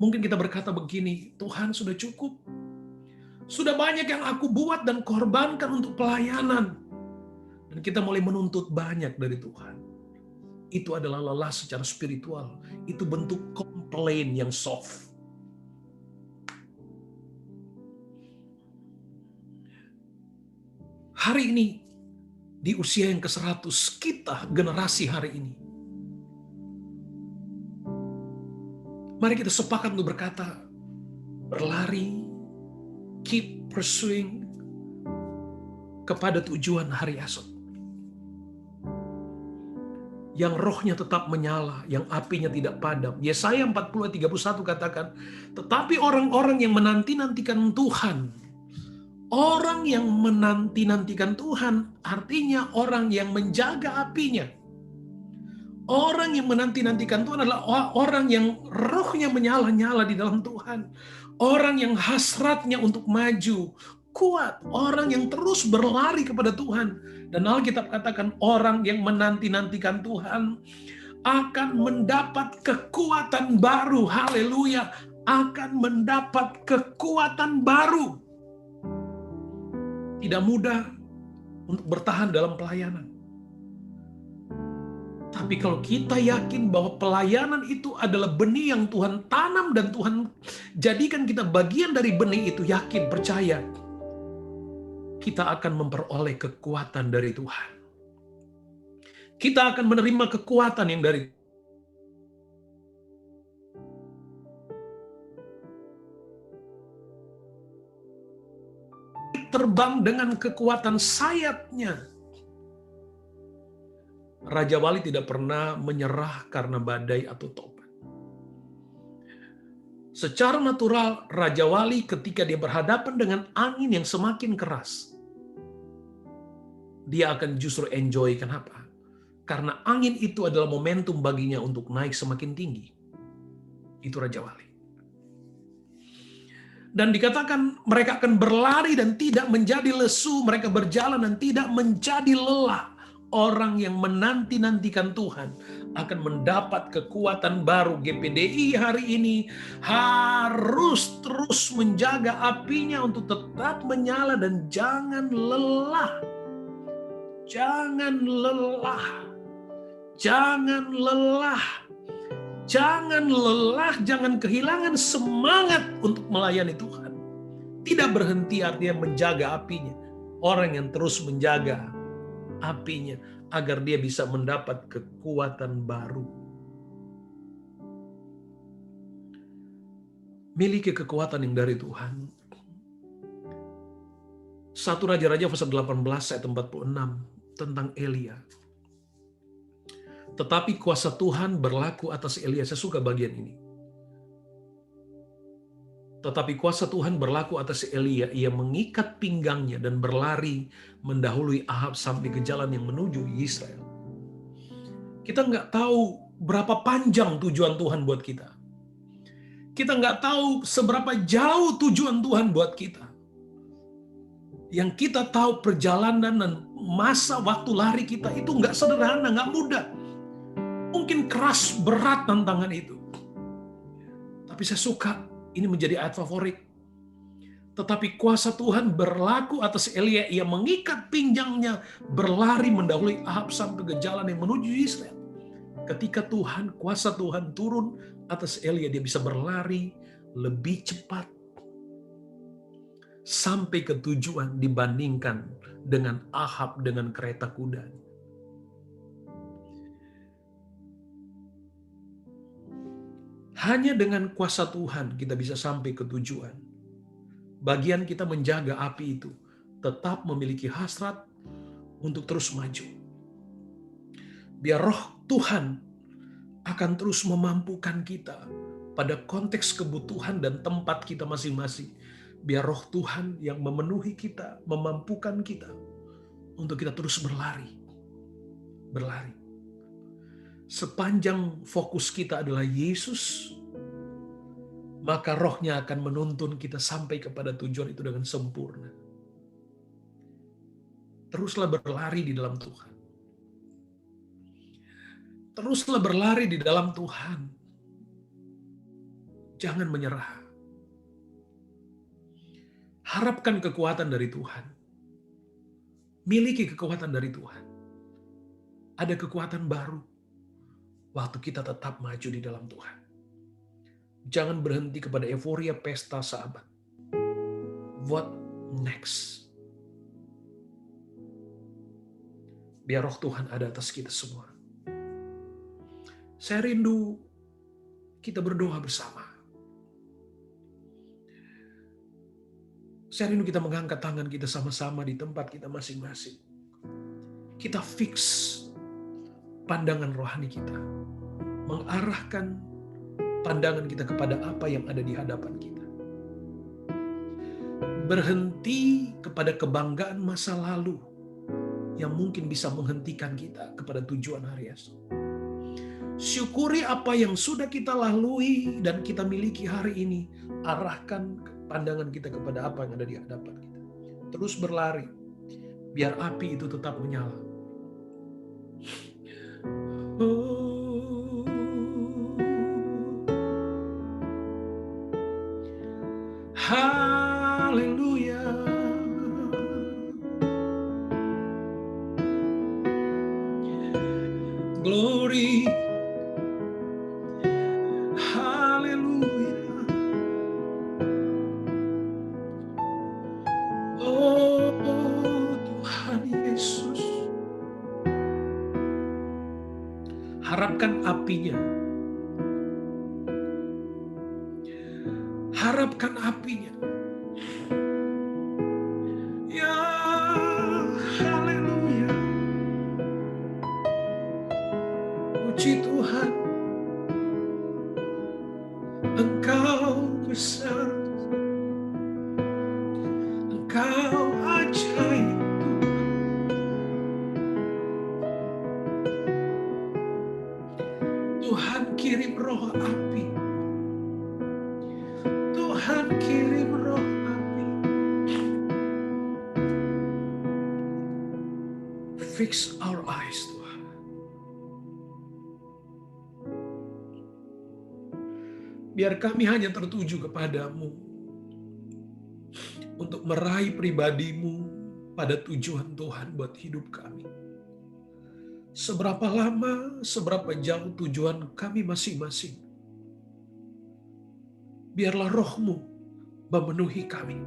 mungkin kita berkata begini, Tuhan sudah cukup. Sudah banyak yang aku buat dan korbankan untuk pelayanan. Dan kita mulai menuntut banyak dari Tuhan. Itu adalah lelah secara spiritual. Itu bentuk komplain yang soft. Hari ini, di usia yang ke-100, kita generasi hari ini, mari kita sepakat untuk berkata, berlari, keep pursuing kepada tujuan hari esok. Yang rohnya tetap menyala, yang apinya tidak padam. Yesaya 40:31 katakan, tetapi orang-orang yang menanti-nantikan Tuhan, orang yang menanti-nantikan Tuhan artinya orang yang menjaga apinya. Orang yang menanti-nantikan Tuhan adalah orang yang rohnya menyala-nyala di dalam Tuhan. Orang yang hasratnya untuk maju, kuat, orang yang terus berlari kepada Tuhan. Dan Alkitab katakan orang yang menanti-nantikan Tuhan akan mendapat kekuatan baru. Haleluya, akan mendapat kekuatan baru. Tidak mudah untuk bertahan dalam pelayanan. Tapi kalau kita yakin bahwa pelayanan itu adalah benih yang Tuhan tanam dan Tuhan jadikan kita bagian dari benih itu, yakin, percaya, kita akan memperoleh kekuatan dari Tuhan. Kita akan menerima kekuatan yang dari terbang dengan kekuatan sayapnya. Raja Wali tidak pernah menyerah karena badai atau topan. Secara natural, Raja Wali ketika dia berhadapan dengan angin yang semakin keras, dia akan justru enjoy. Kenapa? Karena angin itu adalah momentum baginya untuk naik semakin tinggi. Itu Raja Wali. Dan dikatakan mereka akan berlari dan tidak menjadi lesu, mereka berjalan dan tidak menjadi lelah. Orang yang menanti-nantikan Tuhan akan mendapat kekuatan baru. GPDI hari ini harus terus menjaga apinya untuk tetap menyala dan jangan lelah. Jangan lelah. Jangan lelah. Jangan lelah, jangan kehilangan semangat untuk melayani Tuhan. Tidak berhenti artinya menjaga apinya. Orang yang terus menjaga apinya agar dia bisa mendapat kekuatan baru. Miliki kekuatan yang dari Tuhan. 1 Raja-Raja pasal 18 ayat 46 tentang Elia. Tetapi kuasa Tuhan berlaku atas Elia. Saya suka bagian ini. Tetapi kuasa Tuhan berlaku atas Elia. Ia mengikat pinggangnya dan berlari mendahului Ahab sampai ke jalan yang menuju Israel. Kita nggak tahu berapa panjang tujuan Tuhan buat kita. Kita nggak tahu seberapa jauh tujuan Tuhan buat kita. Yang kita tahu perjalanan dan masa waktu lari kita itu nggak sederhana, nggak mudah. Mungkin keras, berat tantangan itu. Tapi saya suka, ini menjadi ayat favorit. Tetapi kuasa Tuhan berlaku atas Elia. Ia mengikat pinggangnya, berlari mendahului Ahab sampai ke jalan yang menuju Israel. Ketika kuasa Tuhan turun atas Elia, dia bisa berlari lebih cepat sampai ke tujuan dibandingkan dengan Ahab dengan kereta kuda. Hanya dengan kuasa Tuhan kita bisa sampai ke tujuan. Bagian kita menjaga api itu, tetap memiliki hasrat untuk terus maju. Biar roh Tuhan akan terus memampukan kita pada konteks kebutuhan dan tempat kita masing-masing. Biar roh Tuhan yang memenuhi kita, memampukan kita untuk kita terus berlari. Berlari. Sepanjang fokus kita adalah Yesus, maka rohnya akan menuntun kita sampai kepada tujuan itu dengan sempurna. Teruslah berlari di dalam Tuhan. Teruslah berlari di dalam Tuhan. Jangan menyerah. Harapkan kekuatan dari Tuhan. Miliki kekuatan dari Tuhan. Ada kekuatan baru waktu kita tetap maju di dalam Tuhan. Jangan berhenti kepada euforia pesta sahabat. What next? Biar roh Tuhan ada atas kita semua. Saya rindu kita berdoa bersama. Saya rindu kita mengangkat tangan kita sama-sama di tempat kita masing-masing. Kita fix pandangan rohani kita. Mengarahkan pandangan kita kepada apa yang ada di hadapan kita. Berhenti kepada kebanggaan masa lalu yang mungkin bisa menghentikan kita kepada tujuan hari esok. Syukuri apa yang sudah kita lalui dan kita miliki hari ini. Arahkan pandangan kita kepada apa yang ada di hadapan kita. Terus berlari, biar api itu tetap menyala. Haleluya. Glory. Haleluya. Oh Tuhan Yesus. Harapkan apinya. Harapkan apinya. Ya, haleluya. Puji Tuhan. Engkau besar. Engkau ajaib. Tuhan kirim roh api. Tuhan kirim roh api. Fix our eyes, Tuhan. Biar kami hanya tertuju kepadamu untuk meraih pribadimu pada tujuan Tuhan buat hidup kami. seberapa lama, seberapa jauh tujuan kami masing-masing. Biarlah Roh-Mu memenuhi kami.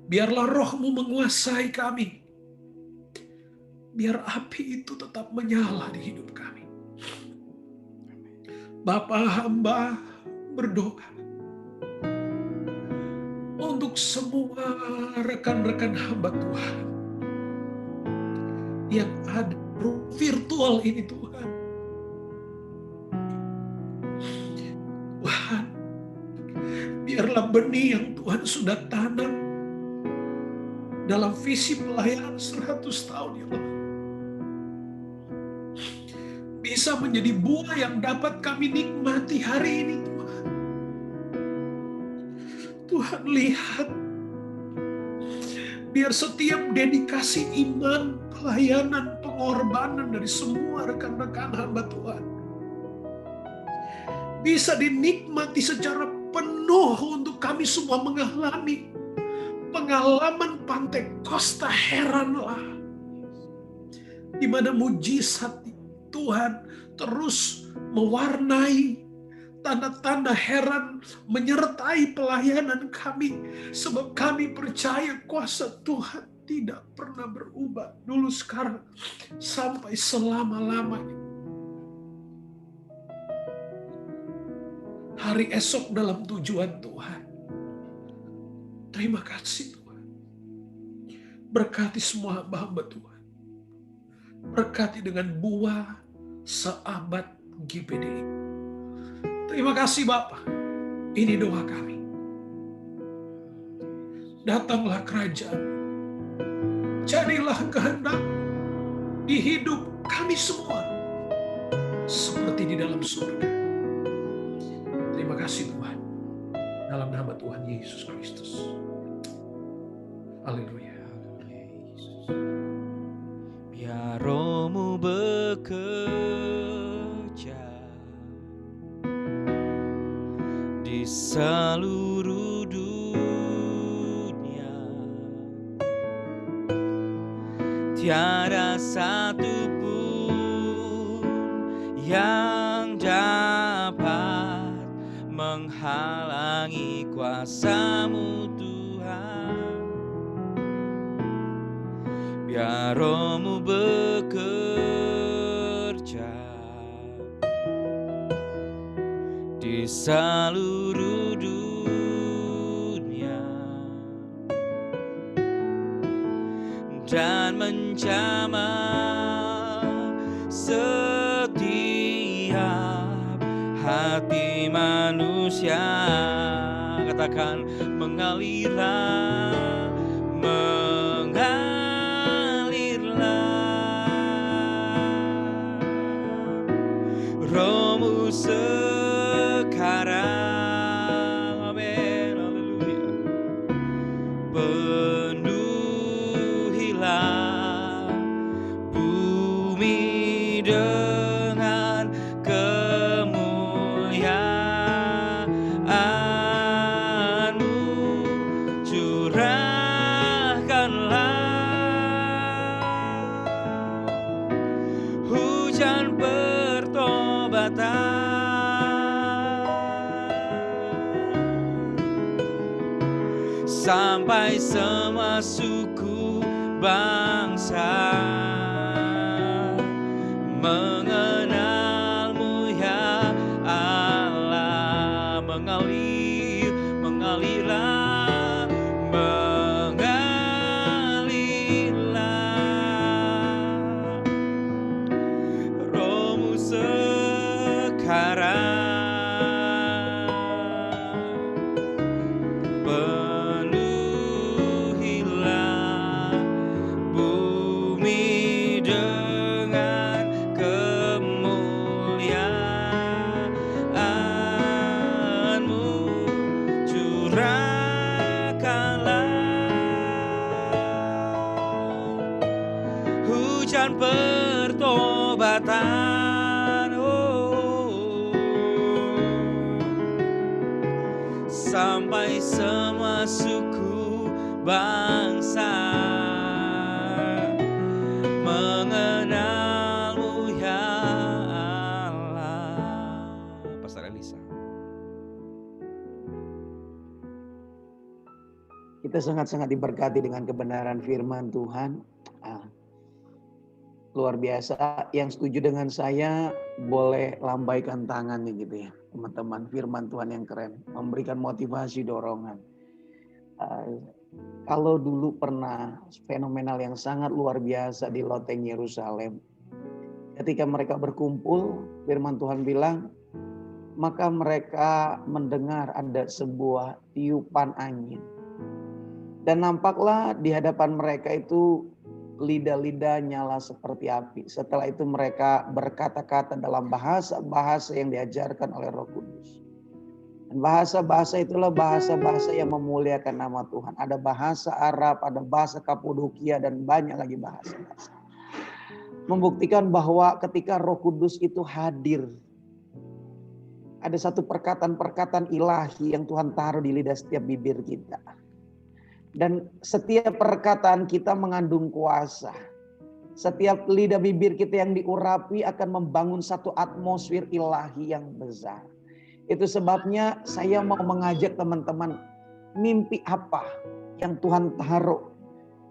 Biarlah Roh-Mu menguasai kami. Biar api itu tetap menyala di hidup kami. Bapa, hamba berdoa untuk semua rekan-rekan hamba Tuhan yang ada virtual ini Tuhan. Tuhan, biarlah benih yang Tuhan sudah tanam dalam visi pelayanan 100 tahun ya Allah, bisa menjadi buah yang dapat kami nikmati hari ini Tuhan. Tuhan lihat, biar setiap dedikasi iman, pelayanan, pengorbanan dari semua rekan-rekan hamba Tuhan bisa dinikmati secara penuh untuk kami semua mengalami pengalaman Pantekosta. Heranlah di mana mujizat Tuhan terus mewarnai, tanda-tanda heran menyertai pelayanan kami, sebab kami percaya kuasa Tuhan tidak pernah berubah, dulu, sekarang, sampai selama-lamanya. Hari esok dalam tujuan Tuhan. Terima kasih Tuhan. Berkati semua hamba-hamba Tuhan. Berkati dengan buah seabad GPDI. Terima kasih Bapa. Ini doa kami. Datanglah kerajaan. Jadilah kehendak di hidup kami semua seperti di dalam surga. Terima kasih Tuhan. Dalam nama Tuhan Yesus Kristus. Haleluya. Biar Roh-Mu bekerja di seluruh dunia. Tiada satu pun yang dapat menghalangi kuasa-Mu Tuhan. Biar Roh-Mu bekerja di seluruh dunia dan menjamah setiap hati manusia. Katakan mengalirlah, Roh-Mu sekarang, amin, haleluya. Penuhilah bumi dengan kemuliaan-Mu, curahkanlah hujan sampai semua suku bangsa mengenal-Mu ya Allah. Mengalirlah, Roh-Mu sekarang. Hujan pertobatan, sampai semua suku bangsa mengenal Kita sangat-sangat diberkati dengan kebenaran firman Tuhan. Luar biasa. Yang setuju dengan saya boleh lambaikan tangannya gitu ya. Teman-teman, firman Tuhan yang keren. Memberikan motivasi, dorongan. Kalau dulu pernah fenomenal yang sangat luar biasa di loteng Yerusalem. Ketika mereka berkumpul, firman Tuhan bilang, maka mereka mendengar ada sebuah tiupan angin. Dan nampaklah di hadapan mereka itu lidah-lidah nyala seperti api. Setelah itu mereka berkata-kata dalam bahasa-bahasa yang diajarkan oleh Roh Kudus. Dan bahasa-bahasa itulah bahasa-bahasa yang memuliakan nama Tuhan. Ada bahasa Arab, ada bahasa Kapadokia, dan banyak lagi bahasa-bahasa. Membuktikan bahwa ketika Roh Kudus itu hadir, ada satu perkataan-perkataan ilahi yang Tuhan taruh di lidah setiap bibir kita. Dan setiap perkataan kita mengandung kuasa. Setiap lidah bibir kita yang diurapi akan membangun satu atmosfer ilahi yang besar. Itu sebabnya saya mau mengajak teman-teman, mimpi apa yang Tuhan taruh.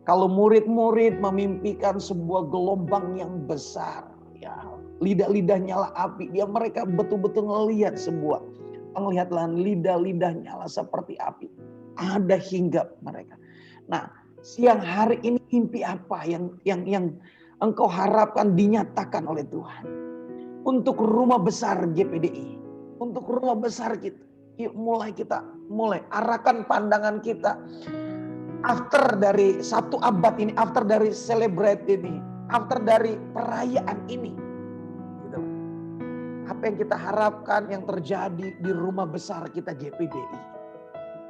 Kalau murid-murid memimpikan sebuah gelombang yang besar, ya, lidah-lidah nyala api, mereka betul-betul melihat sebuah penglihatan lidah-lidah nyala seperti api. Ada hinggap mereka. Nah, siang hari ini mimpi apa yang engkau harapkan dinyatakan oleh Tuhan untuk rumah besar GPDI, untuk rumah besar kita. Yuk mulai arahkan pandangan kita. After dari 1 abad ini, after dari celebrate ini, after dari perayaan ini, gitu. Apa yang kita harapkan yang terjadi di rumah besar kita GPDI?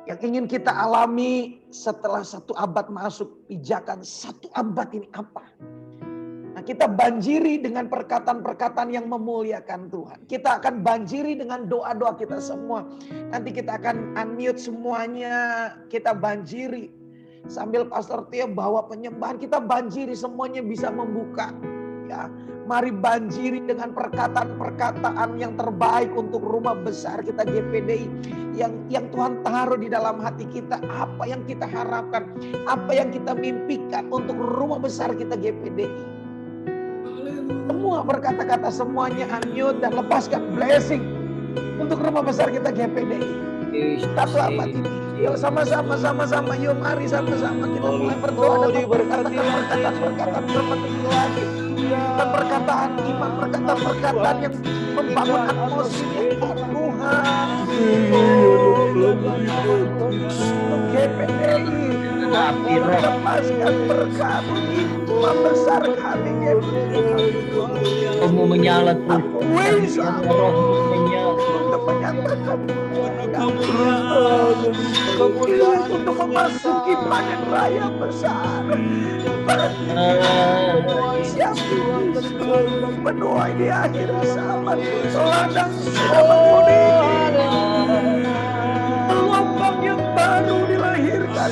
Yang ingin kita alami setelah 1 abad masuk pijakan 1 abad ini apa? Nah, kita banjiri dengan perkataan-perkataan yang memuliakan Tuhan. Kita akan banjiri dengan doa-doa kita semua. Nanti kita akan unmute semuanya. Kita banjiri. Sambil Pastor Tio bawa penyembahan, kita banjiri semuanya bisa membuka. Ya, mari banjiri dengan perkataan-perkataan yang terbaik untuk rumah besar kita GPDI. Yang Tuhan taruh di dalam hati kita, apa yang kita harapkan, apa yang kita mimpikan untuk rumah besar kita GPDI. Semua berkata-kata semuanya unmute dan lepaskan blessing untuk rumah besar kita GPDI. Satu abad ini, yuk sama-sama, yuk mari sama-sama kita mulai berdoa dan berkata-kata seperti lagi. Dan perkataan iman, perkataan yang membangun atmosfer Tuhan. Untuk GPDI, lepaskan berkat imam besar kami GPDI. Kamu menyala Tuhan. Rohmu menyala. Untuk menyatakan untuk memasuki panen raya besar. Menuai di akhir zaman, ladang sudah menguning. Gelombang yang baru dilahirkan,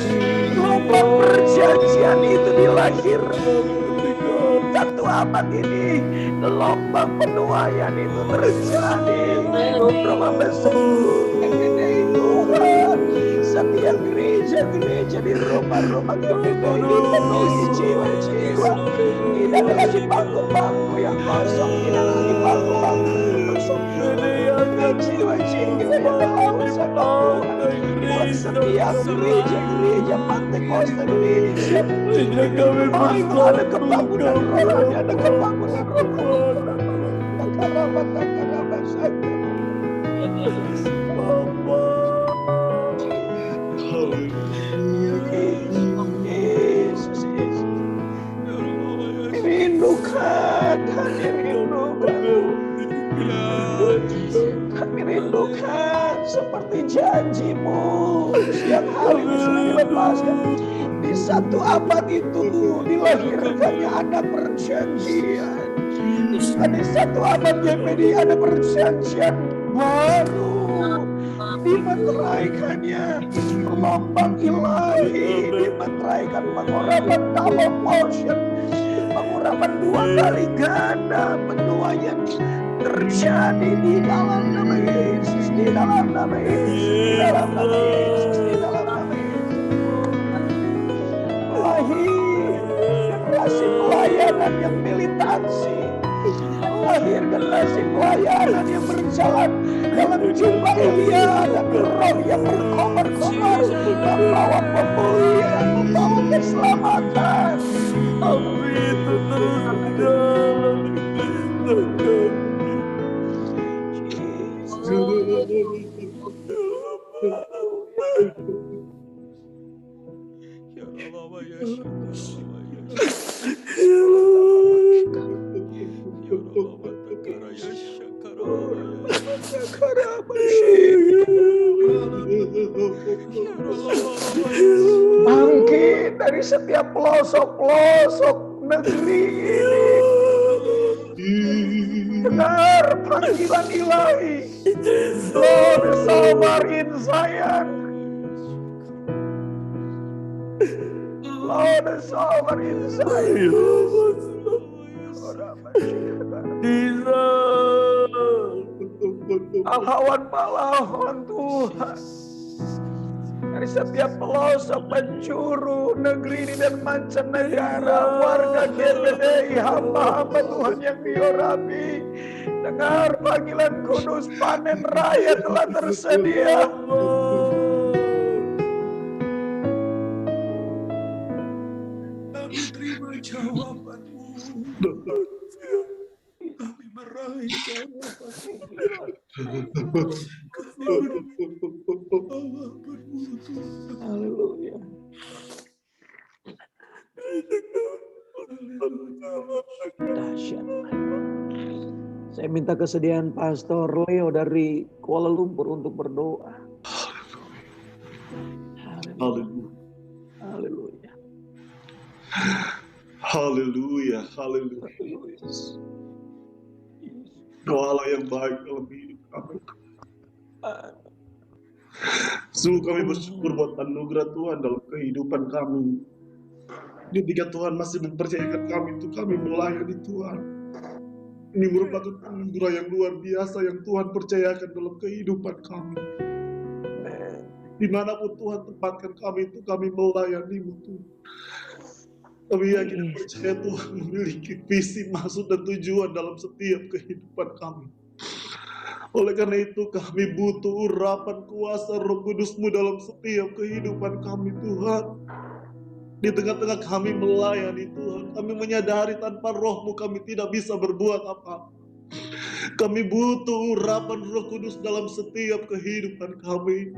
gelombang perjanjian itu dilahirkan. 1 abad ini gelombang penuaian itu terjadi. Rumah besar GPDI Tuhan, setiap gereja di rumah-rumah GPDI dipenuhi jiwa-jiwa. Tidak ada lagi bangku-bangku yang kosong, tidak lagi bangku-bangku yang kosong. Jiwa-jiwa yang haus akan Tuhan. Buat setiap gereja Pantai Kosta Indonesia, ada kebangunan rohani, ada kebangunan rohani. Yesus, rindukan, kami rindukan seperti janjimu siang hari ini sudah dilepaskan. Di 1 abad itu dilahirkannya ada perjanjian. Di 1 abad GPDI ada perjanjian baru. Dimeteraikannya gelombang ilahi, dimeteraikan pengurapan double portion, pengurapan 2 kali ganda, penuaian terjadi di dalam nama Yesus, di dalam nama Yesus, di dalam nama Yesus, di dalam nama Yesus. generasi pelayanan yang militansi, lahir generasi pelayanan yang berjalan dalam jiwa mulia dan roh yang berkobar-kobar, membawa pemulihan, membawa keselamatan. Itu terus berjalan Bangkit dari setiap pelosok-pelosok negeri ini. Dengar panggilan ilahi. Lord is sovereign Zion. Lord is sovereign Zion. Pahlawan-pahlawan Tuhan dari setiap pelosok penjuru negeri ini dan mancanegara, warga GPDI, hamba-hamba Tuhan yang diurapi, dengar panggilan kudus, panen raya telah tersedia. Kami terima jawaban-Mu. Kami meraih jawaban-Mu. Haleluya. Dahsyat. Saya minta kesediaan Pastor Leo dari Kuala Lumpur untuk berdoa. Haleluya. Haleluya. Haleluya. Haleluya. Kau Allah yang baik dalam hidup kami. Sungguh kami bersyukur buat anugerah Tuhan dalam kehidupan kami. Ketika Tuhan masih mempercayakan kami untuk kami melayani Tuhan. Ini merupakan anugerah yang luar biasa yang Tuhan percayakan dalam kehidupan kami. Dimanapun Tuhan tempatkan kami itu kami melayani-Mu Tuhan. Kami yakin dan percaya Tuhan memiliki visi, maksud dan tujuan dalam setiap kehidupan kami. Oleh karena itu kami butuh urapan kuasa Roh Kudus-Mu dalam setiap kehidupan kami Tuhan. Di tengah-tengah kami melayani Tuhan, kami menyadari tanpa Roh-Mu kami tidak bisa berbuat apa-apa. Kami butuh urapan Roh Kudus dalam setiap kehidupan kami.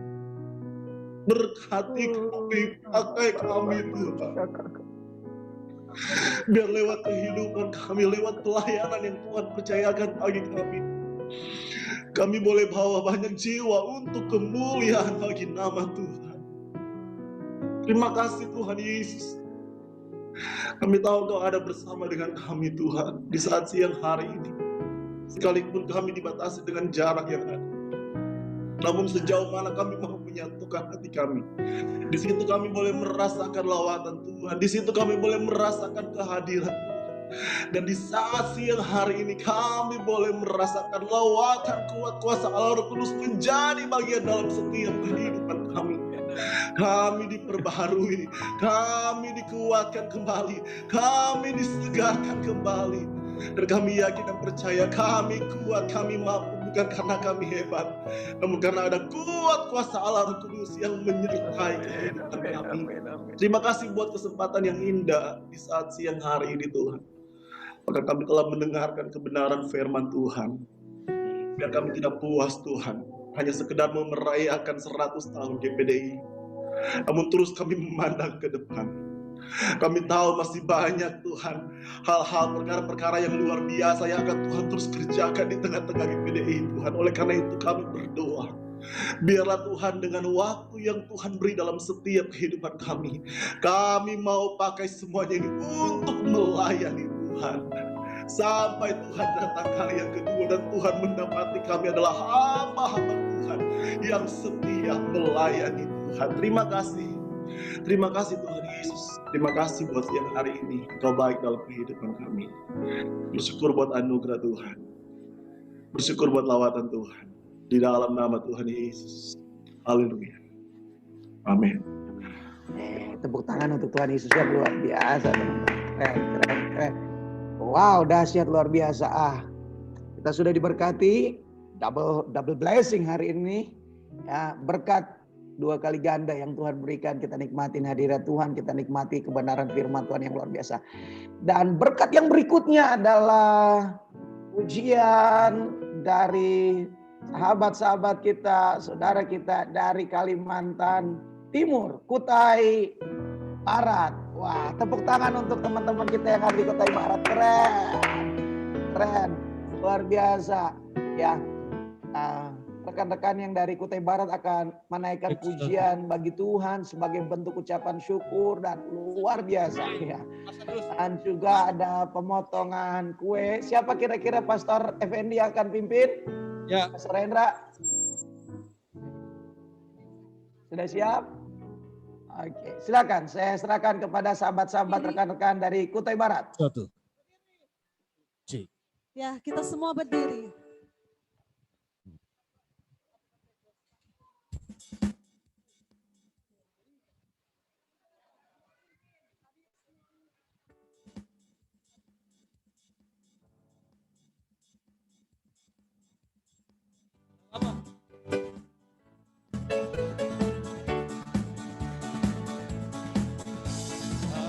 Berkati kami, pakai kami Tuhan. Biar lewat kehidupan kami, lewat pelayanan yang Tuhan percayakan bagi kami, kami boleh bawa banyak jiwa untuk kemuliaan bagi nama Tuhan. Terima kasih Tuhan Yesus. Kami tahu Engkau ada bersama dengan kami Tuhan di saat siang hari ini. Sekalipun kami dibatasi dengan jarak yang ada, namun sejauh mana kami mau menyatukan hati kami. Di situ kami boleh merasakan lawatan Tuhan. Di situ kami boleh merasakan kehadiran Tuhan. Dan di saat siang hari ini kami boleh merasakan lawatan kuat kuasa Allah Roh Kudus menjadi bagian dalam setiap kehidupan kami. Kami diperbaharui, kami dikuatkan kembali, kami disegarkan kembali. Dan kami yakin dan percaya kami kuat, kami mampu, bukan karena kami hebat, namun karena ada kuat kuasa Allah Roh Kudus yang menyertai kehidupan kami. Terima kasih buat kesempatan yang indah di saat siang hari ini Tuhan. Maka kami telah mendengarkan kebenaran firman Tuhan. Biar kami tidak puas Tuhan, hanya sekedar merayakan 100 tahun GPDI. Namun terus kami memandang ke depan. Kami tahu masih banyak Tuhan hal-hal perkara-perkara yang luar biasa yang akan Tuhan terus kerjakan di tengah-tengah GPDI Tuhan. Oleh karena itu kami berdoa, biarlah Tuhan dengan waktu yang Tuhan beri dalam setiap kehidupan kami, kami mau pakai semuanya ini untuk melayani Tuhan. Sampai Tuhan datang kali yang kedua dan Tuhan mendapati kami adalah hamba-hamba Tuhan yang setia melayani Tuhan. Terima kasih. Terima kasih Tuhan Yesus. Terima kasih buat siang hari ini. Engkau baik dalam kehidupan kami. Bersyukur buat anugerah Tuhan. Bersyukur buat lawatan Tuhan. Di dalam nama Tuhan Yesus. Haleluya. Amin. Tepuk tangan untuk Tuhan Yesus yang luar biasa, teman-teman. Keren. Wow, dahsyat luar biasa. Kita sudah diberkati double blessing hari ini. Ya, berkat 2 kali ganda yang Tuhan berikan. Kita nikmatin hadirat Tuhan, kita nikmati kebenaran firman Tuhan yang luar biasa. Dan berkat yang berikutnya adalah pujian dari sahabat-sahabat kita, saudara kita dari Kalimantan Timur, Kutai Barat. Wah, tepuk tangan untuk teman-teman kita yang ada di Kutai Barat. Keren, luar biasa. Ya, rekan-rekan yang dari Kutai Barat akan menaikkan pujian bagi Tuhan sebagai bentuk ucapan syukur dan luar biasa. Ya. Dan juga ada pemotongan kue. Siapa kira-kira Pastor Effendi yang akan pimpin? Ya. Pastor Hendra. Sudah siap? Oke, silakan. Saya serahkan kepada sahabat-sahabat rekan-rekan dari Kutai Barat. 1. C. Ya, kita semua berdiri.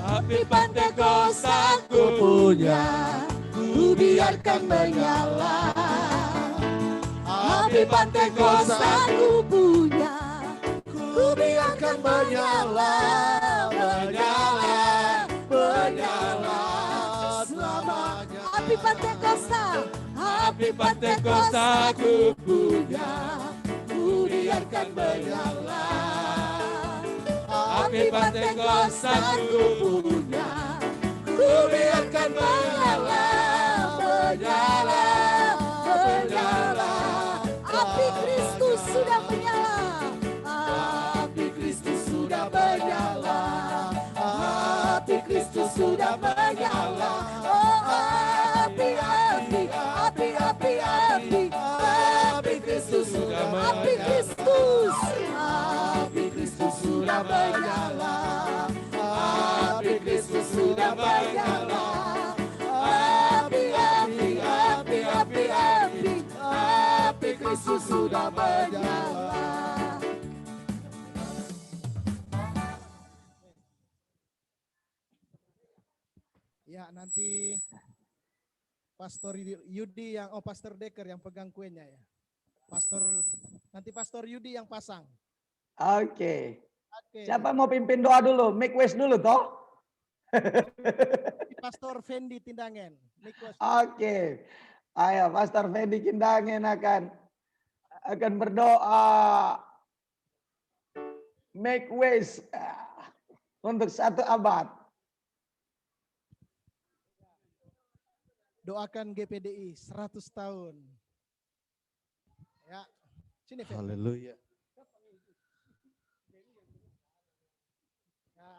Api Pentekost aku punya, ku biarkan menyala. api Pentekost aku punya, ku biarkan menyala, menyala selamanya. Api Pentekost aku punya, ku biarkan menyala. Api Pentekost aku punya, Ku biarkan menyala, menyala, menyala. api Kristus sudah menyala. Api Kristus sudah menyala, api Kristus sudah menyala. Oh, api Kristus sudah api Kristus. Api Kristus sudah menyala, api Kristus sudah menyala. Api Kristus sudah menyala. Ya, nanti Pastor Yudi Pastor Deker yang pegang kuenya ya. Nanti Pastor Yudi yang pasang. Oke. Oke. Siapa mau pimpin doa dulu? Make wish dulu toh? Pastor Fendi Tindangen. Oke. Ayo Pastor Fendi Tindangen akan berdoa. Make wish untuk 1 abad. Doakan GPDI 100 tahun. Ya. Sini Fendi. Haleluya. Ya.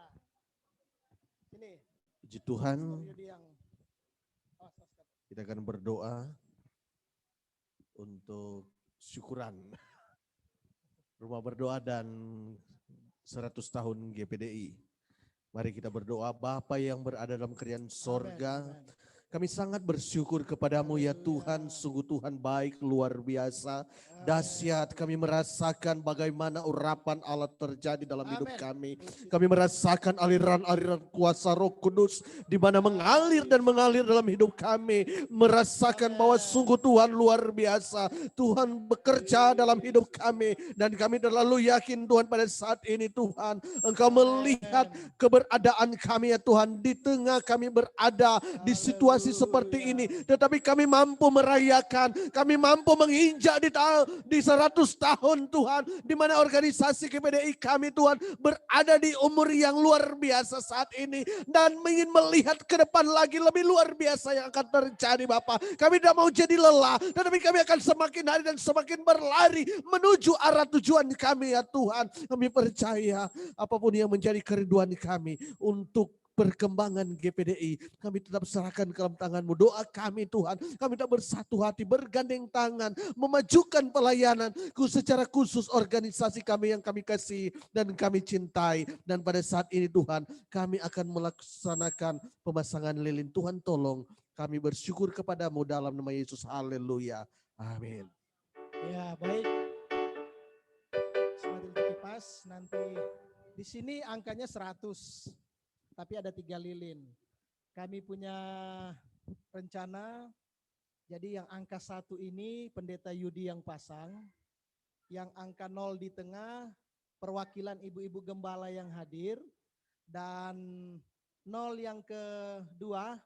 Sini. Puji Tuhan, Pastor Yudi yang kita akan berdoa untuk syukuran rumah berdoa dan 100 tahun GPDI. Mari kita berdoa. Bapa yang berada dalam kerajaan sorga, Amen. kami sangat bersyukur kepadamu ya Tuhan, sungguh Tuhan baik, luar biasa, dahsyat. Kami merasakan bagaimana urapan Allah terjadi dalam hidup kami. Kami merasakan aliran-aliran kuasa Roh Kudus di mana mengalir dan mengalir dalam hidup kami. Merasakan bahwa sungguh Tuhan luar biasa. Tuhan bekerja dalam hidup kami dan kami terlalu yakin Tuhan pada saat ini Tuhan, Engkau melihat keberadaan kami ya Tuhan. Di tengah kami berada di situasi seperti ini, tetapi kami mampu merayakan, kami mampu menginjak di 100 tahun Tuhan, di mana organisasi GPDI kami Tuhan berada di umur yang luar biasa saat ini dan ingin melihat ke depan lagi lebih luar biasa yang akan terjadi Bapak. Kami tidak mau jadi lelah, tetapi kami akan semakin hari dan semakin berlari menuju arah tujuan kami ya Tuhan. Kami percaya apapun yang menjadi kerinduan kami untuk perkembangan GPDI. Kami tetap serahkan ke dalam tangan-Mu. Doa kami Tuhan, kami tak bersatu hati, bergandeng tangan, memajukan pelayanan secara khusus organisasi kami yang kami kasih dan kami cintai. Dan pada saat ini Tuhan, kami akan melaksanakan pemasangan lilin. Tuhan tolong, kami bersyukur kepadamu dalam nama Yesus. Haleluya. Amin. Ya, baik. Semakin kipas nanti di sini angkanya 100. Tapi ada 3 lilin. Kami punya rencana, jadi yang angka 1 ini pendeta Yudi yang pasang, yang angka 0 di tengah perwakilan ibu-ibu gembala yang hadir, dan 0 yang kedua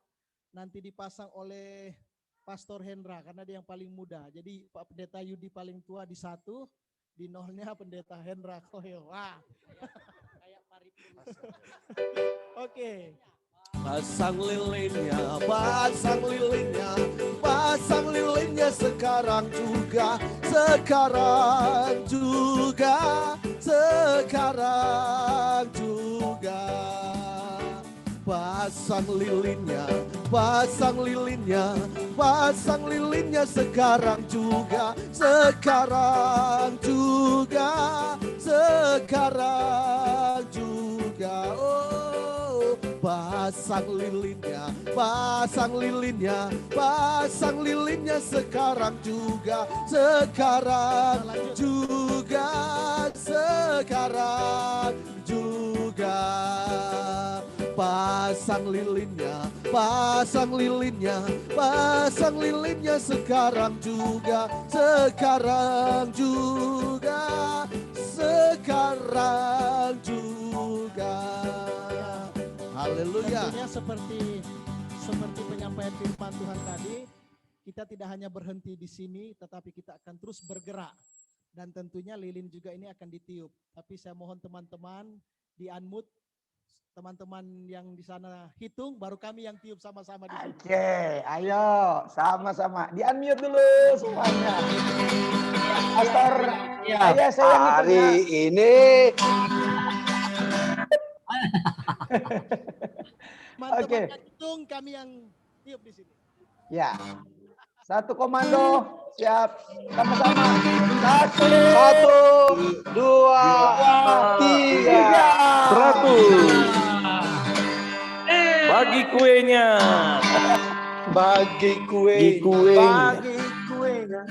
nanti dipasang oleh Pastor Hendra karena dia yang paling muda. Jadi Pak Pendeta Yudi paling tua di 1, di 0-nya Pendeta Hendra Koyo. Wah. Oke. Pasang lilinnya, pasang lilinnya, pasang lilinnya sekarang juga, sekarang juga, sekarang juga. Pasang lilinnya, pasang lilinnya, pasang lilinnya sekarang juga, sekarang juga, sekarang juga. Oh, pasang lilinnya, pasang lilinnya, pasang lilinnya sekarang juga, sekarang juga, sekarang juga. Pasang lilinnya, pasang lilinnya, pasang lilinnya sekarang juga, sekarang juga, sekarang juga. Haleluya. Tentunya seperti penyampaian firman Tuhan tadi, kita tidak hanya berhenti di sini, tetapi kita akan terus bergerak. Dan tentunya lilin juga ini akan ditiup. Tapi saya mohon teman-teman di-unmute, teman-teman yang di sana hitung, baru kami yang tiup sama-sama di sini. Oke, ayo sama-sama. Di-unmute dulu semuanya. Pastor, saya yang hari hitung ini. Oke. Teman-teman yang hitung, kami yang tiup di sini. Ya. 1 komando, siap. Sama-sama. 1, 1, 2, 3. 100. Bagi kuenya. Bagi kue. Bagi kuenya.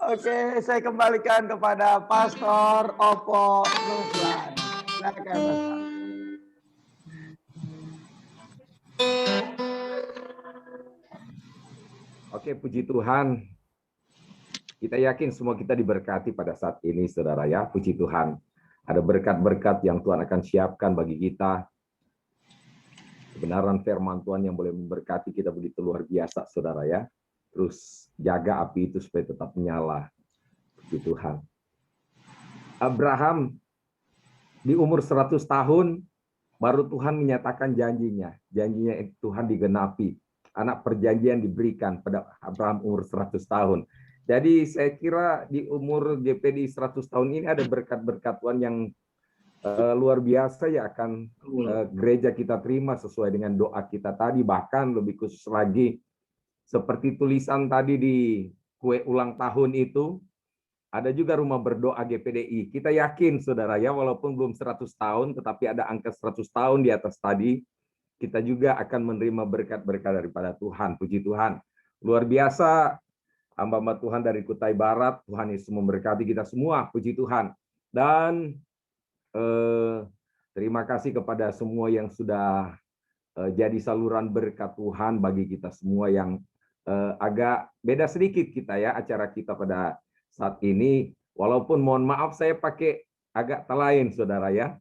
Oke, saya kembalikan kepada Pastor Opo Ruslan. Silakan, Pastor. Oke, puji Tuhan. Kita yakin semua kita diberkati pada saat ini, saudara ya. Puji Tuhan. Ada berkat-berkat yang Tuhan akan siapkan bagi kita. Kebenaran firman Tuhan yang boleh memberkati kita begitu luar biasa, saudara ya. Terus jaga api itu supaya tetap menyala. Puji Tuhan. Abraham di umur 100 tahun baru Tuhan menyatakan janjinya. Janjinya Tuhan digenapi. Anak perjanjian diberikan pada Abraham umur 100 tahun. Jadi saya kira di umur GPDI 100 tahun ini ada berkat-berkat Tuhan yang luar biasa ya akan gereja kita terima sesuai dengan doa kita tadi. Bahkan lebih khusus lagi seperti tulisan tadi di kue ulang tahun itu, ada juga rumah berdoa GPDI. Kita yakin saudara ya, walaupun belum 100 tahun, tetapi ada angka 100 tahun di atas tadi, kita juga akan menerima berkat-berkat daripada Tuhan. Puji Tuhan. Luar biasa, hamba-hamba Tuhan dari Kutai Barat, Tuhan Yesus memberkati kita semua. Puji Tuhan. Dan terima kasih kepada semua yang sudah jadi saluran berkat Tuhan bagi kita semua yang agak beda sedikit kita ya, acara kita pada saat ini. Walaupun mohon maaf saya pakai agak lain saudara ya.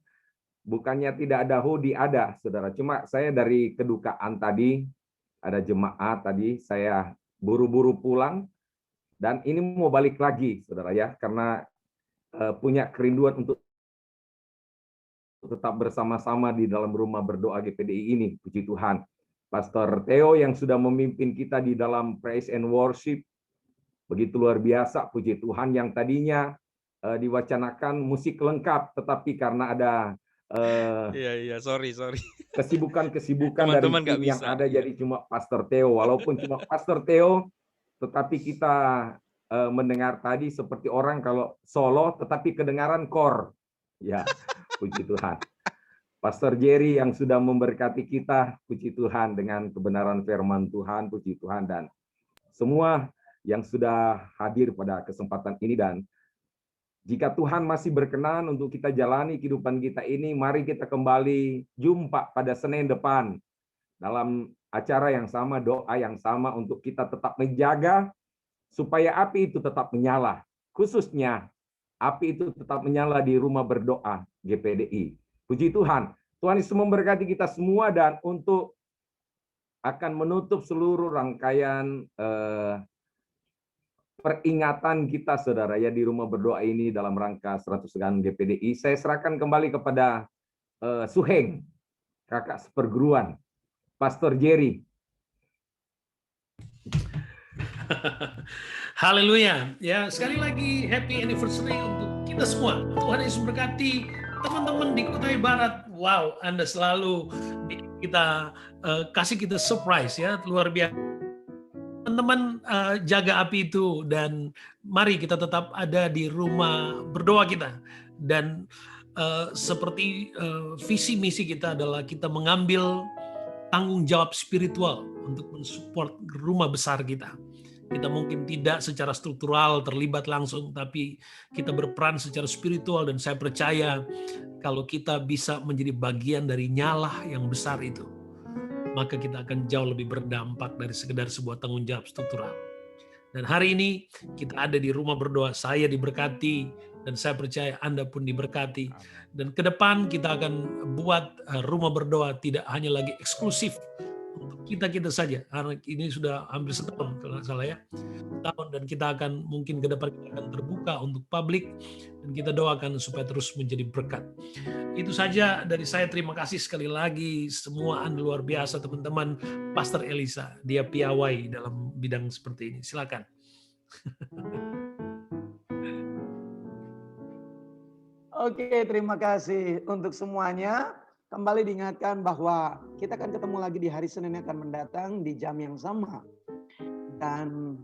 Bukannya tidak ada hoodie, ada saudara. Cuma saya dari kedukaan tadi, ada jemaat tadi, saya buru-buru pulang. Dan ini mau balik lagi saudara ya, karena punya kerinduan untuk tetap bersama-sama di dalam rumah berdoa GPDI ini. Puji Tuhan. Pastor Theo yang sudah memimpin kita di dalam praise and worship, begitu luar biasa, puji Tuhan, yang tadinya diwacanakan musik lengkap, tetapi karena ada Iya, sorry. kesibukan dari Teman-teman nggak tim yang bisa. ada, Iya. jadi cuma Pastor Theo. Walaupun cuma Pastor Theo, tetapi kita mendengar tadi seperti orang kalau solo, tetapi kedengaran kor. Ya, puji Tuhan. Pastor Jerry yang sudah memberkati kita, puji Tuhan, dengan kebenaran firman Tuhan, puji Tuhan, dan semua yang sudah hadir pada kesempatan ini. Dan jika Tuhan masih berkenan untuk kita jalani kehidupan kita ini, mari kita kembali jumpa pada Senin depan dalam acara yang sama, doa yang sama, untuk kita tetap menjaga supaya api itu tetap menyala. Khususnya api itu tetap menyala di rumah berdoa GPDI. Puji Tuhan. Tuhan Yesus memberkati kita semua, dan untuk akan menutup seluruh rangkaian peringatan kita, saudara, ya, di rumah berdoa ini dalam rangka 100 hari GPDI, saya serahkan kembali kepada Suheng, kakak seperguruan, Pastor Jerry. Haleluya. Ya, sekali lagi happy anniversary untuk kita semua. Tuhan Yesus berkati teman-teman di Kutai Barat. Wow, Anda selalu kita kasih kita surprise, ya, luar biasa. Teman-teman, jaga api itu, dan mari kita tetap ada di rumah berdoa kita. Dan seperti visi misi kita adalah kita mengambil tanggung jawab spiritual untuk mensupport rumah besar kita. Kita mungkin tidak secara struktural terlibat langsung, tapi kita berperan secara spiritual, dan saya percaya kalau kita bisa menjadi bagian dari nyala yang besar itu, maka kita akan jauh lebih berdampak dari sekedar sebuah tanggung jawab struktural. Dan hari ini kita ada di rumah berdoa, saya diberkati, dan saya percaya Anda pun diberkati. Dan ke depan kita akan buat rumah berdoa tidak hanya lagi eksklusif untuk kita saja, karena ini sudah hampir setahun kalau nggak salah, ya, tahun, dan kita akan mungkin ke depan kita akan terbuka untuk publik, dan kita doakan supaya terus menjadi berkat. Itu saja dari saya. Terima kasih sekali lagi, semua Anda luar biasa, teman-teman. Pastor Elisa, dia piawai dalam bidang seperti ini. Silakan. Oke, terima kasih untuk semuanya. Kembali diingatkan bahwa kita akan ketemu lagi di hari Senin yang akan mendatang di jam yang sama. Dan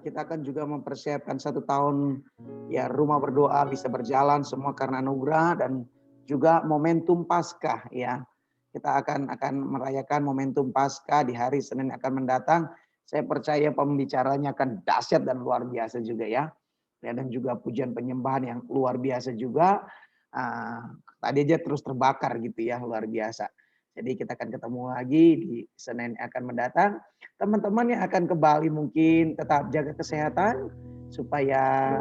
kita akan juga mempersiapkan 1 tahun, ya, rumah berdoa bisa berjalan semua karena anugerah, dan juga momentum Paskah, ya. Kita akan merayakan momentum Paskah di hari Senin yang akan mendatang. Saya percaya pembicaranya akan dahsyat dan luar biasa juga, ya. Dan juga pujian penyembahan yang luar biasa juga. Tadi aja terus terbakar gitu, ya, luar biasa. Jadi kita akan ketemu lagi di Senin yang akan mendatang. Teman-teman yang akan ke Bali mungkin tetap jaga kesehatan supaya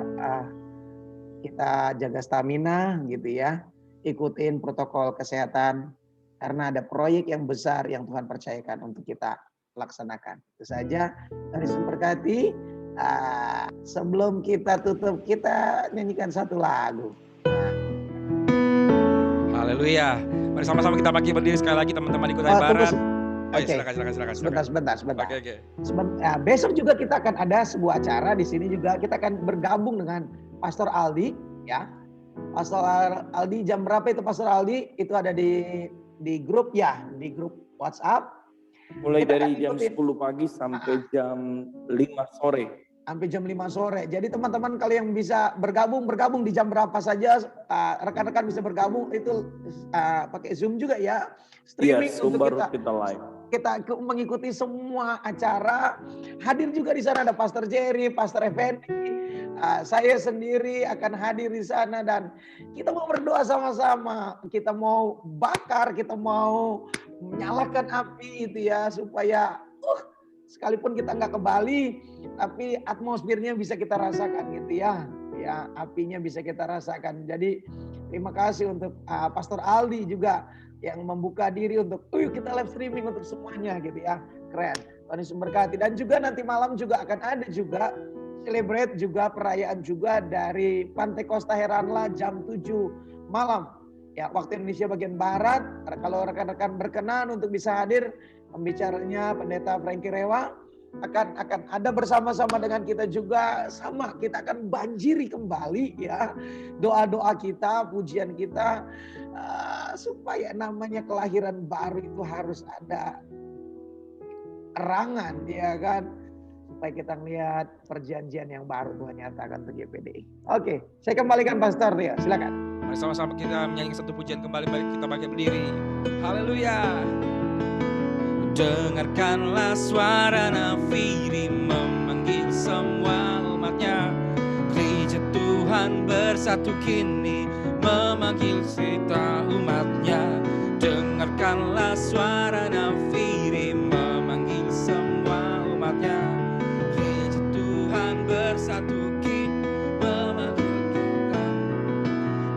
kita jaga stamina gitu, ya. Ikutin protokol kesehatan karena ada proyek yang besar yang Tuhan percayakan untuk kita laksanakan. Itu saja. Tuhan Yesus memberkati. Sebelum kita tutup, kita nyanyikan satu lagu. Haleluya. Mari sama-sama kita bagi berdiri sekali lagi, teman-teman di Kutai Barat. Oke. Silakan. Sebentar. Oke. Besok juga kita akan ada sebuah acara di sini juga. Kita akan bergabung dengan Pastor Aldi, ya. Pastor Aldi jam berapa itu, Pastor Aldi? Itu ada di grup, ya, di grup WhatsApp. Mulai Kita dari akan jam ikutin 10 pagi sampai jam 5 sore. Sampai jam 5 sore. Jadi teman-teman kalau yang bisa bergabung di jam berapa saja, rekan-rekan bisa bergabung, itu pakai Zoom juga, ya. Streaming Zoom untuk baru kita live. Kita mengikuti semua acara. Hadir juga di sana ada Pastor Jerry, Pastor Effendi, saya sendiri akan hadir di sana, dan kita mau berdoa sama-sama. Kita mau bakar, kita mau menyalakan api itu, ya, supaya sekalipun kita nggak ke Bali, tapi atmosfernya bisa kita rasakan gitu, ya. Ya, apinya bisa kita rasakan. Jadi terima kasih untuk Pastor Aldi juga yang membuka diri untuk kita live streaming untuk semuanya gitu, ya. Keren. Tuhan Yesus memberkati. Dan juga nanti malam juga akan ada juga celebrate juga perayaan juga dari Pantai Costa Heranla jam 7 malam. Ya, waktu Indonesia bagian Barat. Kalau rekan-rekan berkenan untuk bisa hadir, pembicaranya Pendeta Frankie Rewa, akan ada bersama-sama dengan kita juga. Sama, kita akan banjiri kembali ya doa-doa kita, pujian kita, supaya namanya kelahiran baru itu harus ada erangan ya kan, supaya kita melihat perjanjian yang baru Tuhan nyatakan untuk GPDI. Oke, saya kembalikan Pastor Rio, silakan. Mari sama-sama kita menyanyi satu pujian kembali, balik kita bangkit berdiri. Haleluya. Dengarkanlah suara nafiri memanggil semua umatnya. Gereja Tuhan bersatu kini memanggil setiap umatnya. Dengarkanlah suara nafiri memanggil semua umatnya. Gereja Tuhan bersatu kini memanggil kita.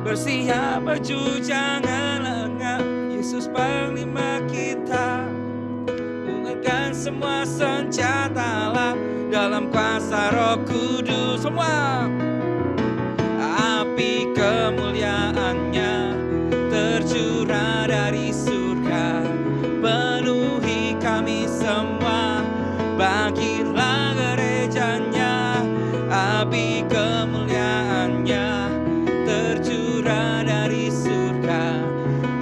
Bersiap baju jangan lengah, Yesus panglima kita. Gunakan semua senjata Allah dalam kuasa Roh Kudus. Semua api kemuliaannya tercurah dari surga, penuhi kami semua. Bangkitlah gerejanya, api kemuliaannya tercurah dari surga.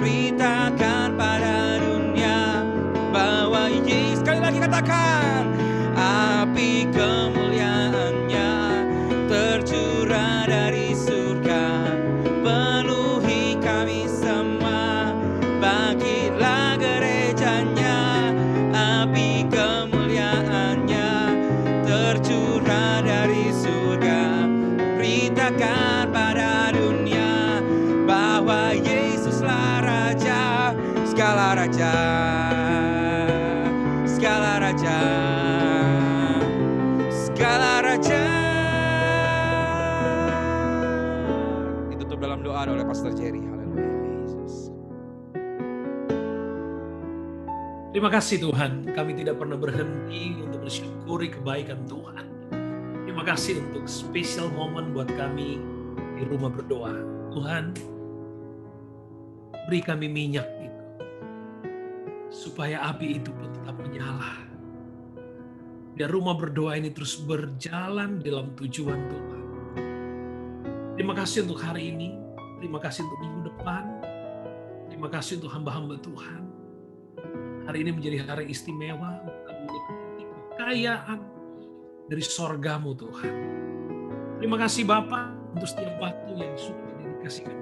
Beritakan pada dunia bahwa Yesus, sekali lagi katakan, api kemuliaannya tercurah dari surga, penuhi kami semua. Bangkitlah gerejanya, api kemuliaannya tercurah dari surga. Beritakan pada dunia bahwa Yesuslah Raja, segala raja, segala raja, segala raja. Ditutup dalam doa oleh Pastor Jerry. Haleluya Yesus. Terima kasih Tuhan, kami tidak pernah berhenti untuk bersyukuri kebaikan Tuhan. Terima kasih untuk special moment buat kami di rumah berdoa. Tuhan, beri kami minyak itu, supaya api itu pun tetap menyala. Biar rumah berdoa ini terus berjalan dalam tujuan Tuhan. Terima kasih untuk hari ini, terima kasih untuk minggu depan, terima kasih untuk hamba-hamba Tuhan. Hari ini menjadi hari istimewa, kami menikmati kekayaan dari sorgamu Tuhan. Terima kasih Bapa untuk setiap waktu yang sudah dikasihkan.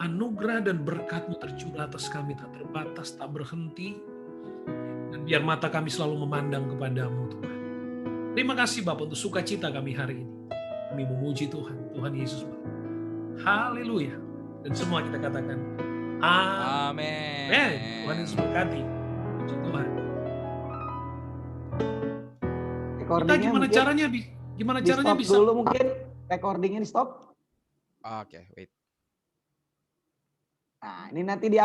Anugerah dan berkat-Mu tercurah atas kami tak terbatas, tak berhenti. Dan biar mata kami selalu memandang kepadamu Tuhan. Terima kasih Bapa untuk sukacita kami hari ini. Kami memuji Tuhan, Tuhan Yesus Bapa. Haleluya. Dan semua kita katakan, amin. Tuhan Yesus berkati. Puji Tuhan. Kita gimana caranya? Gimana caranya bisa? Dulu mungkin recordingnya di stop. Oke, wait. Nah, ini nanti di